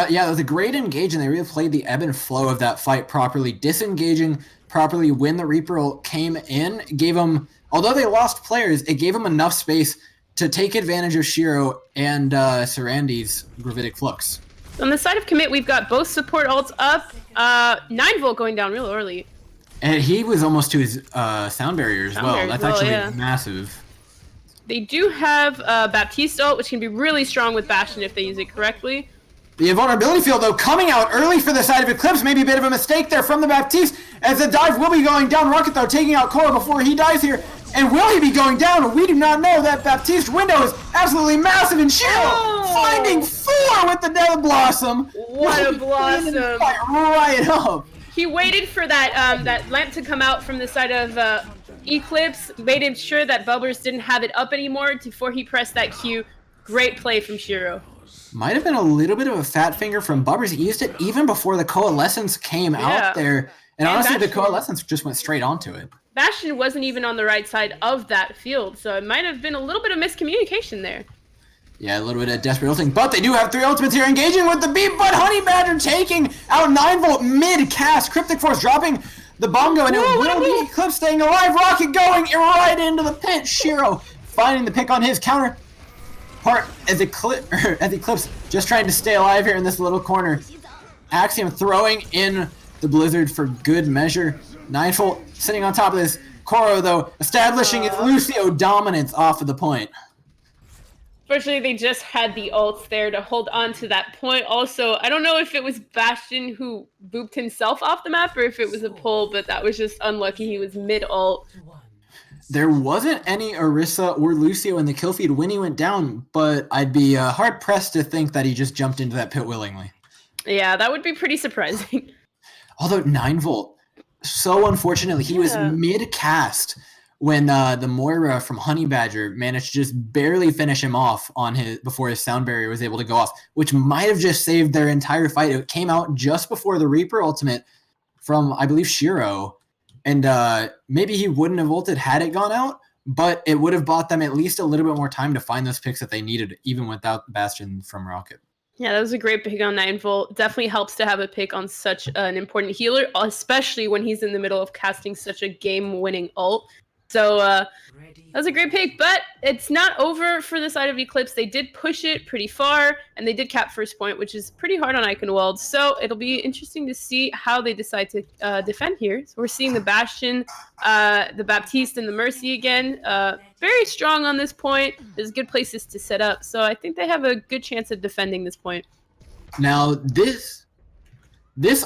Yeah, it was a great engage, and they really played the ebb and flow of that fight properly, disengaging properly when the Reaper ult came in. Gave them, although they lost players, it gave them enough space to take advantage of Shiro and Sir Andy's Gravitic Flux. On the side of Kommit, we've got both support ults up. 9 volt going down real early. And he was almost to his sound barrier as well. That's actually massive. They do have Baptiste ult, which can be really strong with Bastion if they use it correctly. The invulnerability field, though, coming out early for the side of Eclipse. Maybe a bit of a mistake there from the Baptiste, as the dive will be going down. Rocket, though, taking out Cora before he dies here. And will he be going down? We do not know. That Baptiste window is absolutely massive. And Shiro finding 4 with the Death Blossom. What a blossom. Right up. He waited for that that lamp to come out from the side of Eclipse. Made sure that Bubblers didn't have it up anymore before he pressed that Q. Great play from Shiro. Might have been a little bit of a fat finger from Bubbers. He used it even before the Coalescence came out there. And honestly, the Coalescence just went straight onto it. Bastion wasn't even on the right side of that field, so it might have been a little bit of miscommunication there. Yeah, a little bit of desperate ulting, but they do have 3 ultimates here engaging with the beat, but Honey Badger taking out 9 volt mid-cast. Cryptic Force dropping the bongo, and it will be Eclipse staying alive. Rocket going right into the pit. Shiro finding the pick on his counter. part as Eclipse just trying to stay alive here in this little corner. Axiom throwing in the Blizzard for good measure. Nineful sitting on top of this. Koro, though, establishing his Lucio dominance off of the point. Fortunately, they just had the ults there to hold on to that point. Also, I don't know if it was Bastion who booped himself off the map or if it was a pull, but that was just unlucky. He was mid-ult. There wasn't any Orisa or Lucio in the kill feed when he went down, but I'd be hard-pressed to think that he just jumped into that pit willingly. Yeah, that would be pretty surprising. Although 9Volt, so unfortunately, he was mid-cast when the Moira from Honey Badger managed to just barely finish him off on before his sound barrier was able to go off, which might have just saved their entire fight. It came out just before the Reaper ultimate from, I believe, Shiro, and maybe he wouldn't have ulted had it gone out, but it would have bought them at least a little bit more time to find those picks that they needed, even without Bastion from Rocket. Yeah, that was a great pick on 9Volt. Definitely helps to have a pick on such an important healer, especially when he's in the middle of casting such a game-winning ult. So that was a great pick, but it's not over for the side of Eclipse. They did push it pretty far, and they did cap first point, which is pretty hard on Eichenwald. So it'll be interesting to see how they decide to defend here. So we're seeing the Bastion, the Baptiste, and the Mercy again. Very strong on this point. There's good places to set up. So I think they have a good chance of defending this point. Now, this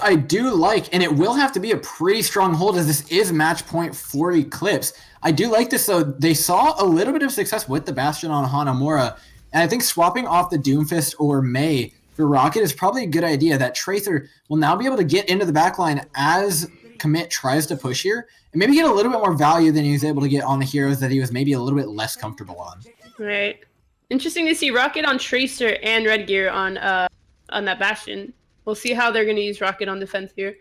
I do like, and it will have to be a pretty strong hold as this is match point for Eclipse. I do like this, though. They saw a little bit of success with the Bastion on Hanamura, and I think swapping off the Doomfist or Mei for Rocket is probably a good idea. That Tracer will now be able to get into the backline as Kommit tries to push here, and maybe get a little bit more value than he was able to get on the heroes that he was maybe a little bit less comfortable on. Right. Interesting to see Rocket on Tracer and Redgear on that Bastion. We'll see how they're going to use Rocket on defense here.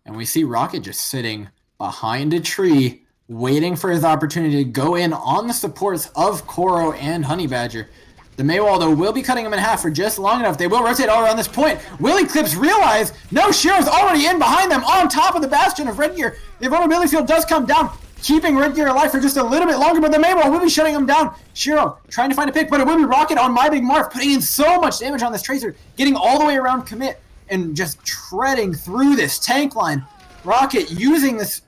And we see Rocket just sitting behind a tree, waiting for his opportunity to go in on the supports of Koro and Honey Badger. The Maywall, though, will be cutting him in half for just long enough. They will rotate all around this point. Will Eclipse realize? No, Shiro's already in behind them on top of the Bastion of Redgear. The vulnerability field does come down, keeping Redgear alive for just a little bit longer, but the Maywall will be shutting him down. Shiro trying to find a pick, but it will be Rocket on My Big Marv, putting in so much damage on this Tracer, getting all the way around Kommit and just treading through this tank line. Rocket using this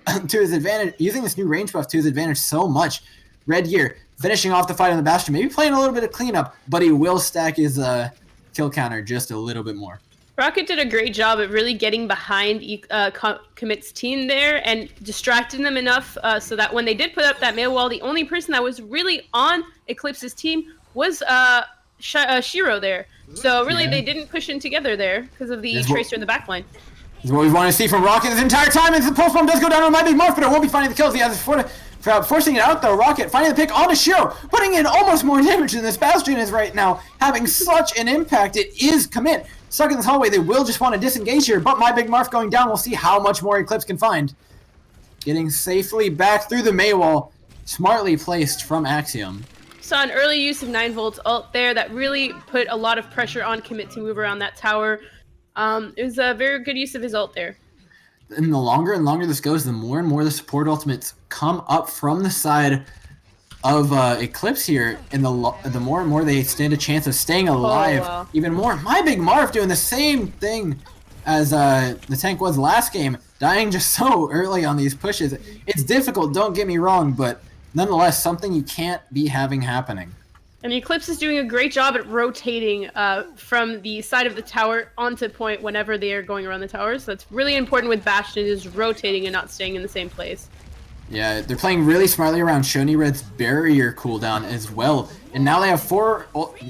to his advantage, using this new range buff to his advantage so much. Redgear finishing off the fight on the Bastion, maybe playing a little bit of cleanup, but he will stack his kill counter just a little bit more. Rocket did a great job at really getting behind Kommit's team there and distracting them enough so that when they did put up that mail wall, the only person that was really on Eclipse's team was Shiro there. So really, they didn't push in together there because of the Tracer in the backline. This is what we want to see from Rocket this entire time, as the pulse bomb does go down on My Big Marv, but it won't be finding the kills. He has forcing it out, though. Rocket finding the pick onto Shiro, putting in almost more damage than this Bastion is right now, having such an impact. It is Kommit. Stuck in this hallway, they will just want to disengage here, but My Big Marv going down. We'll see how much more Eclipse can find. Getting safely back through the Maywall, smartly placed from Axiom. Saw an early use of 9Volt's ult there that really put a lot of pressure on Kommit to move around that tower. It was a very good use of his ult there. And the longer and longer this goes, the more and more the support ultimates come up from the side of Eclipse here, and the more and more they stand a chance of staying alive even more. My Big Marv doing the same thing as the tank was last game, dying just so early on these pushes. It's difficult, don't get me wrong, but nonetheless, something you can't be having happening. And Eclipse is doing a great job at rotating from the side of the tower onto point whenever they are going around the towers. So that's really important with Bastion, is rotating and not staying in the same place. Yeah, they're playing really smartly around Shoni Red's barrier cooldown as well. And now they have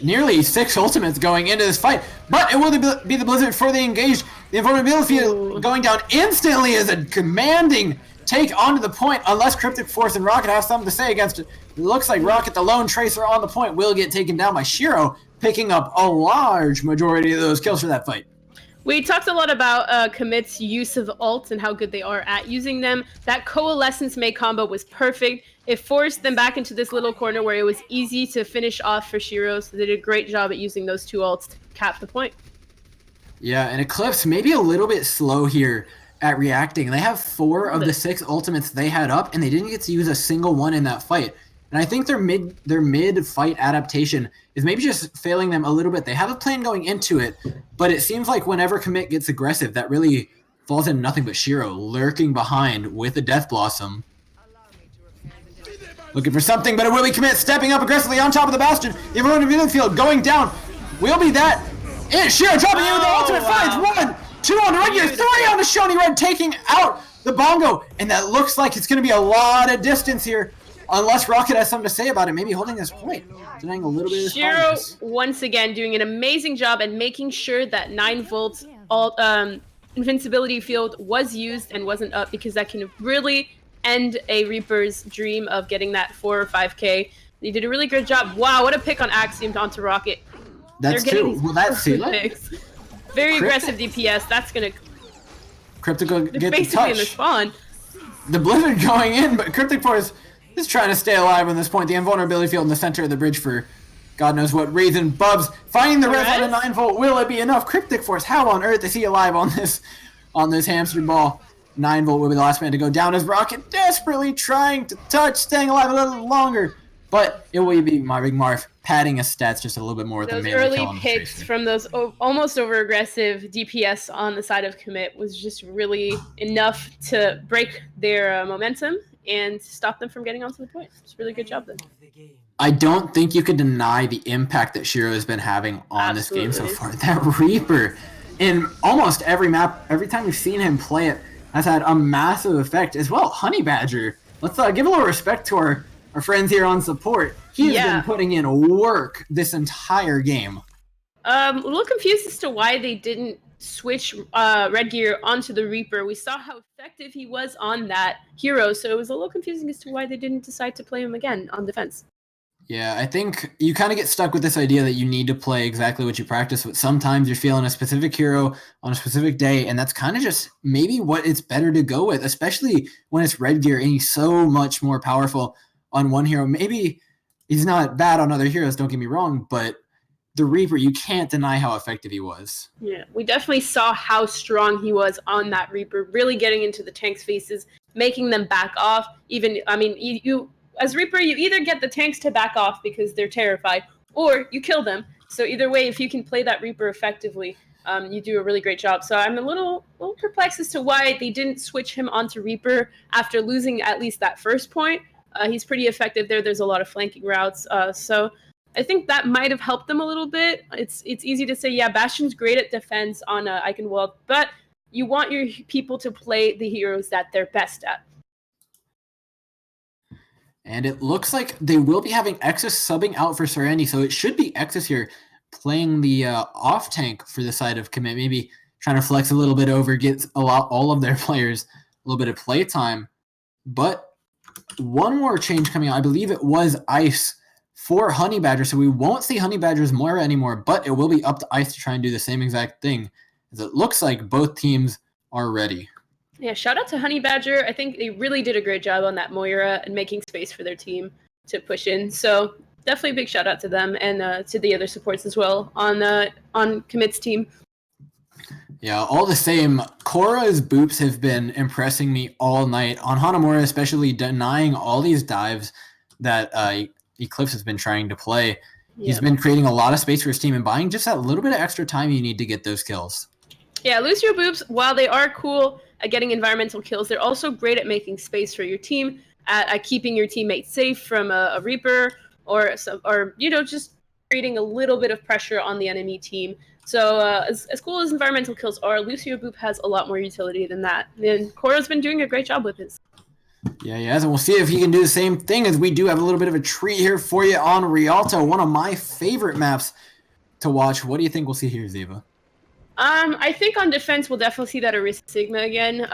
nearly 6 ultimates going into this fight. But it will be the Blizzard for the engaged. The invulnerability field going down instantly is a commanding take onto the point, unless Cryptic Force and Rocket have something to say against it. It looks like Rocket, the lone Tracer on the point, will get taken down by Shiro, picking up a large majority of those kills for that fight. We talked a lot about Kommit's use of ults and how good they are at using them. That Coalescence Mei combo was perfect. It forced them back into this little corner where it was easy to finish off for Shiro, so they did a great job at using those 2 ults to cap the point. Yeah, and Eclipse maybe a little bit slow here at reacting. They have 4 of the 6 ultimates they had up, and they didn't get to use a single one in that fight. And I think their mid fight adaptation is maybe just failing them a little bit. They have a plan going into it, but it seems like whenever Kommit gets aggressive, that really falls into nothing but Shiro lurking behind with the Death Blossom. Looking for something, but it will be Kommit stepping up aggressively on top of the Bastion. The everyone in the field going down. Will be that. It's Shiro dropping in with the ultimate finds 1, 2 on the Redgear, 3 on the Shony Red, taking out the Bongo. And that looks like it's going to be a lot of distance here. Unless Rocket has something to say about it, maybe holding this point, denying a little bit of Shiro once again doing an amazing job and making sure that 9 volts invincibility field was used and wasn't up, because that can really end a Reaper's dream of getting that 4 or 5k. They did a really good job. Wow, what a pick on Axiom onto Rocket. That's true. Will that seal it? Very aggressive DPS. That's gonna. Cryptic will get the touch. Basically in the spawn. The Blizzard going in, but Cryptic Force is trying to stay alive on this point. The invulnerability field in the center of the bridge for God knows what reason. Bubs finding the res on a 9 volt. Will it be enough? Cryptic Force, how on earth is he alive on this hamster ball? 9 volt will be the last man to go down as Rocket desperately trying to touch, staying alive a little longer. But it will be my Big Marv padding his stats just a little bit more with the melee early kill on the picks Tracer. from those almost over-aggressive DPS on the side of Kommit was just really enough to break their momentum and stop them from getting onto the point. It's a really good job then. I don't think you could deny the impact that Shiro has been having on this game so far. That Reaper, in almost every map, every time we've seen him play it, has had a massive effect as well. Honey Badger, let's give a little respect to our friends here on support. He has been putting in work this entire game. A little confused as to why they didn't switch Redgear onto the Reaper. We saw how effective he was on that hero, so it was a little confusing as to why they didn't decide to play him again on defense. Yeah, I think you kind of get stuck with this idea that you need to play exactly what you practice, but sometimes you're feeling a specific hero on a specific day, and that's kind of just maybe what it's better to go with, especially when it's Redgear and he's so much more powerful on one hero. Maybe he's not bad on other heroes, don't get me wrong, but the Reaper, you can't deny how effective he was. Yeah, we definitely saw how strong he was on that Reaper, really getting into the tanks' faces, making them back off. Even, I mean, you as Reaper, you either get the tanks to back off because they're terrified, or you kill them. So either way, if you can play that Reaper effectively, you do a really great job. So I'm a little perplexed as to why they didn't switch him onto Reaper after losing at least that first point. He's pretty effective there. There's a lot of flanking routes. So I think that might have helped them a little bit. It's easy to say, yeah, Bastion's great at defense on Eichenwald, but you want your people to play the heroes that they're best at. And it looks like they will be having Exus subbing out for Serenity, so it should be Exus here playing the off tank for the side of Kommit, maybe trying to flex a little bit over, get all of their players a little bit of play time. But one more change coming out, I believe it was Ice for Honey Badger, so we won't see Honey Badger's Moira anymore, but it will be up to Ice to try and do the same exact thing, as it looks like both teams are ready. Yeah, shout out to Honey Badger. I think they really did a great job on that Moira and making space for their team to push in. So definitely a big shout out to them and to the other supports as well on Kommit's team. Yeah, all the same, Korra's boops have been impressing me all night. On Hanamura, especially denying all these dives that Eclipse has been trying to play. Yeah. He's been creating a lot of space for his team and buying just that little bit of extra time you need to get those kills. Yeah, Lucio boops, while they are cool at getting environmental kills, they're also great at making space for your team, at keeping your teammates safe from a Reaper or just creating a little bit of pressure on the enemy team. So as cool as environmental kills are, Lucio Boop has a lot more utility than that. And Korra's been doing a great job with his. Yeah, he has, and we'll see if he can do the same thing, as we do have a little bit of a treat here for you on Rialto, one of my favorite maps to watch. What do you think we'll see here, Ziva? I think on defense, we'll definitely see that Arista Sigma again.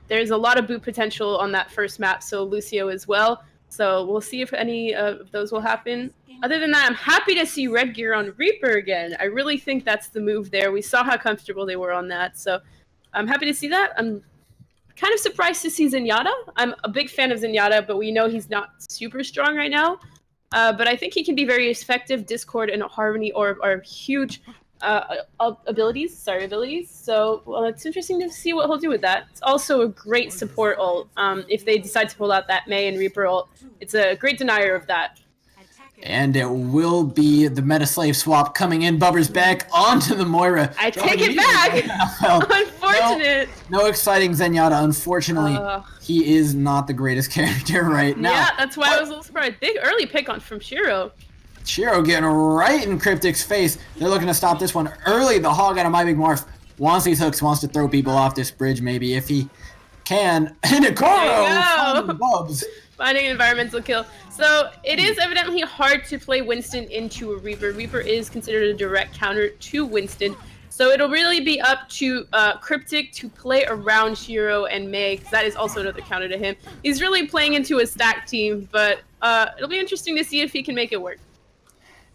There's a lot of boot potential on that first map, so Lucio as well. So we'll see if any of those will happen. Other than that, I'm happy to see Redgear on Reaper again. I really think that's the move there. We saw how comfortable they were on that, so I'm happy to see that. I'm kind of surprised to see Zenyatta. I'm a big fan of Zenyatta, but we know he's not super strong right now. But I think he can be very effective. Discord and Harmony are huge abilities. So it's interesting to see what he'll do with that. It's also a great support ult. If they decide to pull out that Mei and Reaper ult, it's a great denier of that. And it will be the Meta Slave swap coming in. Bubber's back onto the Moira. I take it back! Well, unfortunate! No exciting Zenyatta, unfortunately. He is not the greatest character right now. Yeah, that's why I was a little surprised. Big early pick on from Shiro. Shiro getting right in Cryptic's face. They're looking to stop this one early. The Hog out of My Big Marth wants these hooks, wants to throw people off this bridge maybe if he can. And a Koro! Bubs. Finding an environmental kill. So it is evidently hard to play Winston into a Reaper. Reaper is considered a direct counter to Winston. So it'll really be up to Cryptic to play around Shiro and Mei, because that is also another counter to him. He's really playing into a stack team, but it'll be interesting to see if he can make it work.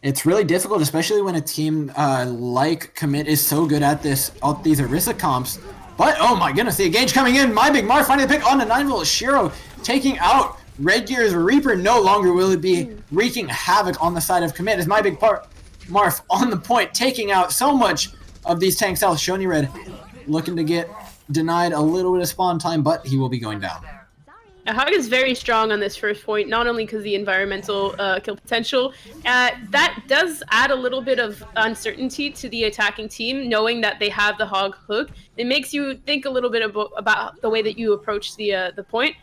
It's really difficult, especially when a team like Kommit is so good at these Orisa comps. But, oh my goodness, the engage coming in. My Big Marth finding the pick on the 9-volt. Shiro taking out Red Gear's Reaper. No longer will it be wreaking havoc on the side of Kommit as My Big Marth on the point, taking out so much of these tanks out. Shoni Red looking to get denied a little bit of spawn time, but he will be going down. Hog is very strong on this first point, not only because the environmental kill potential. That does add a little bit of uncertainty to the attacking team, knowing that they have the Hog hook. It makes you think a little bit about the way that you approach the point.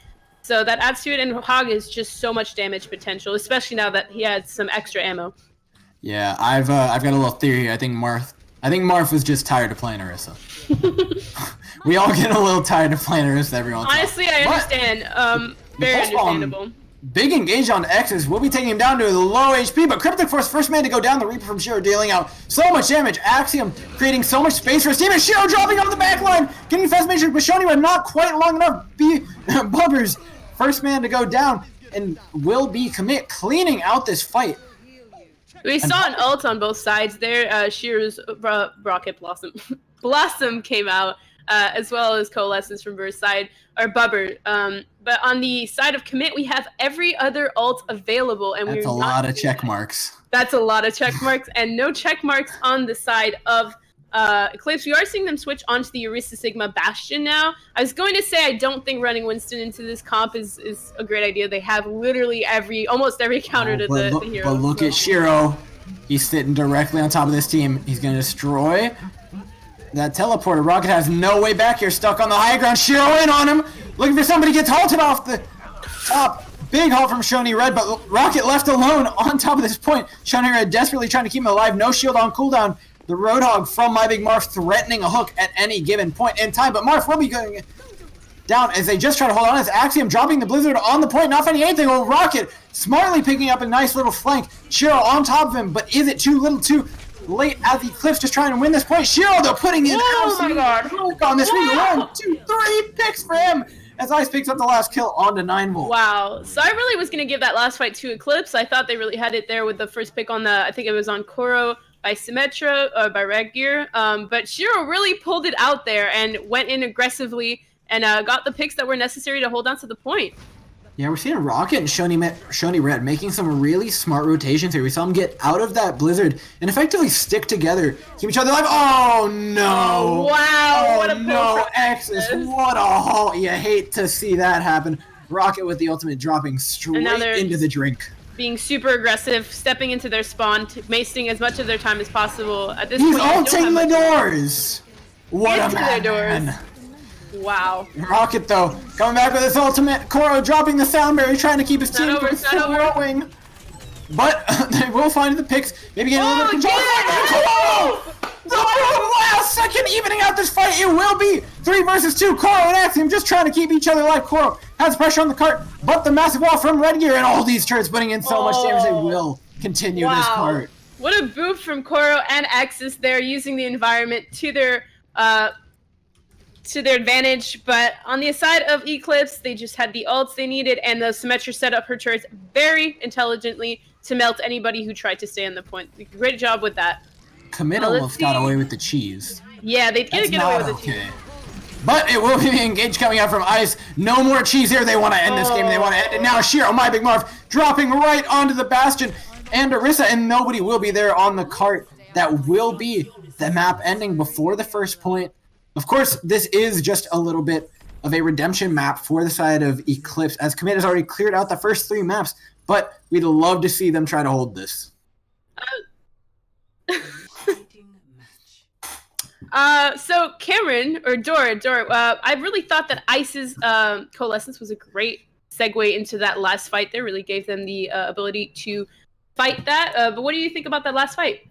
So that adds to it, and Hog is just so much damage potential, especially now that he has some extra ammo. Yeah, I've got a little theory here. I think Marth was just tired of playing Orisa. We all get a little tired of playing Orisa every once in a while. Honestly, I understand. Very understandable. Big engage on X's. We'll be taking him down to the low HP, but Cryptic Force first man to go down. The Reaper from Shiro dealing out so much damage. Axiom creating so much space for his team, and Shiro dropping off the back line. Getting fast major, but Shoni Red not quite long enough. Bubbers first man to go down, and will be Kommit cleaning out this fight. We saw an ult on both sides there. Shiro's Rocket Blossom came out, as well as Coalescence from Burr's side, or Bubber. But on the side of Kommit, we have every other ult available, and that's a lot of check marks. That's a lot of check marks, and no check marks on the side of Eclipse. We are seeing them switch onto the Orisa Sigma Bastion now. I was going to say I don't think running Winston into this comp is a great idea. They have literally almost every counter to the hero. But look at Shiro. He's sitting directly on top of this team. He's going to destroy that teleporter. Rocket has no way back here. Stuck on the high ground. Shiro in on him. Looking for somebody. Gets halted off the top. Big halt from Shoni Red, but Rocket left alone on top of this point. Shoni Red desperately trying to keep him alive. No shield on cooldown. The Roadhog from My Big Marth threatening a hook at any given point in time, but Marth will be going down as they just try to hold on. As Axiom dropping the Blizzard on the point, not finding anything. Well, Rocket smartly picking up a nice little flank. Shiro on top of him, but is it too little too late as the Eclipse just trying to win this point? Shiro, though, putting in absolute work on this. Wow. 1, 2, 3 picks for him as Ice picks up the last kill on to 9-volt. Wow. So I really was going to give that last fight to Eclipse. I thought they really had it there with the first pick on I think it was on Koro by Symmetra, or by Red Gear. But Shiro really pulled it out there and went in aggressively and got the picks that were necessary to hold on to the point. Yeah, we're seeing Rocket and Shoni Red making some really smart rotations here. We saw them get out of that Blizzard and effectively stick together, keep each other alive. Oh, no. Oh, wow. Oh, what a no. X's, what a halt. You hate to see that happen. Rocket with the ultimate dropping straight into the drink. Being super aggressive, stepping into their spawn, wasting as much of their time as possible. At this He's point, ulting the doors. What a man. Wow. Rocket, though, coming back with his ultimate. Koro dropping the sound barrier, trying to keep his team from throwing. But they will find the picks. Maybe get a little bit of control. The last second evening out this fight. It will be 3 versus 2. Koro and Axiom just trying to keep each other alive. Koro has pressure on the cart, but the massive wall from Red Gear and all these turrets putting in so much damage. They will continue this cart. What a boot from Koro and Axis there, using the environment to their advantage. But on the side of Eclipse, they just had the ults they needed, and the Symmetra set up her turrets very intelligently to melt anybody who tried to stay on the point. Great job with that. Kommit almost got away with the cheese. Yeah, they did get away with the cheese. But it will be engaged coming out from Ice. No more cheese here. They want to end this game. They want to end it now. Shiro, My Big Marth, dropping right onto the Bastion and Orisa, and nobody will be there on the cart. That will be the map ending before the first point. Of course, this is just a little bit of a redemption map for the side of Eclipse, as Kommit has already cleared out the first 3 maps, but we'd love to see them try to hold this. So Cameron, or Dora, I really thought that Ice's Coalescence was a great segue into that last fight there. Really gave them the ability to fight that. But what do you think about that last fight?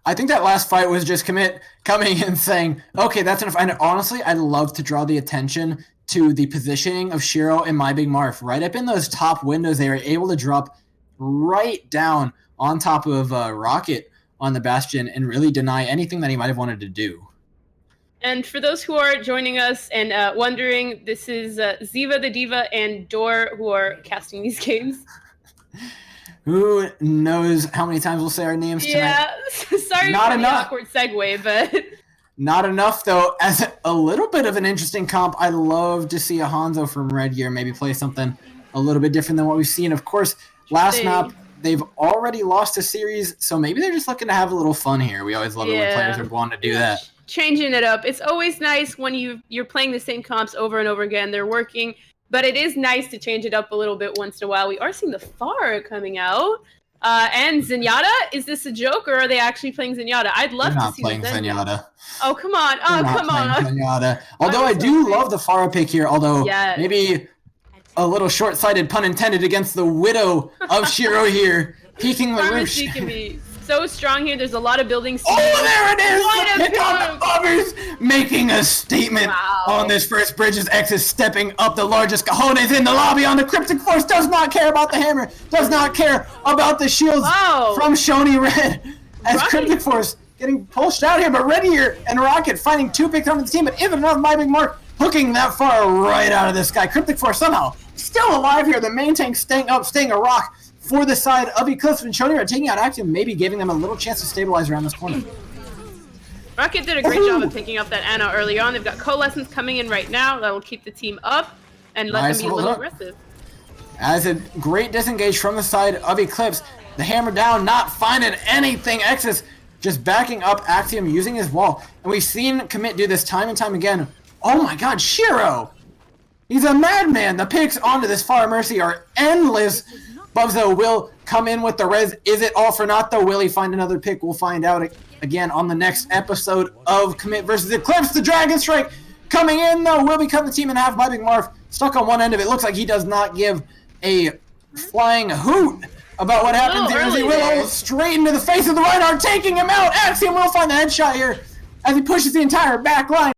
I think that last fight was just Kommit coming and saying, okay, that's enough. And honestly, I'd love to draw the attention to the positioning of Shiro and My Big Marf. Right up in those top windows, they were able to drop right down on top of Rocket on the Bastion and really deny anything that he might have wanted to do. And for those who are joining us and wondering, this is Ziva the Diva and Dor who are casting these games. Who knows how many times we'll say our names tonight? Yeah, sorry Not for enough. the awkward segue, but... Not enough, though. As a little bit of an interesting comp, I'd love to see a Hanzo from Red Gear maybe play something a little bit different than what we've seen. Of course, last map, they've already lost a series, so maybe they're just looking to have a little fun here. We always love it when players are wanting to do that. Changing it up. It's always nice when you're playing the same comps over and over again. They're working. But it is nice to change it up a little bit once in a while. We are seeing the Pharah coming out. And Zenyatta, is this a joke or are they actually playing Zenyatta? I'd love to see playing Zenyatta. Oh, come on. Oh, come on. Zenyatta. Although I do love the Pharah pick here, although maybe a little short-sighted pun intended against the Widow of Shiro here. Peeking the roof. Can be so strong here. There's a lot of buildings. Oh, there it is! What the pick on the bummers! Making a statement on this first bridge as X is stepping up the largest cojones in the lobby on the Cryptic Force. Does not care about the hammer. Does not care about the shields from Shoni Red. As Cryptic Force getting pushed out here, but Red Gear and Rocket finding 2 picks on the team, but even enough My Big Mark hooking that far right out of the sky. Cryptic Force somehow still alive here. The main tank staying up, staying a rock for the side of Eclipse, and Shoni Red taking out Axiom, maybe giving them a little chance to stabilize around this corner. Rocket did a great job of picking up that Ana early on. They've got Coalescence coming in right now. That will keep the team up and let them be a little aggressive. As a great disengage from the side of Eclipse, the hammer down, not finding anything. Exis just backing up Axiom, using his wall. And we've seen Kommit do this time and time again. Oh my god, Shiro! He's a madman! The picks onto this Far Mercy are endless. Bubzo will come in with the res. Is it all for naught though? Will he find another pick? We'll find out again on the next episode of Kommit versus Eclipse. The Dragon Strike coming in though will become the team in half. My Big Marf stuck on one end of it. Looks like he does not give a flying hoot about what happens here as he will straight into the face of the Reinhardt, taking him out. Axiom will find the headshot here as he pushes the entire back line.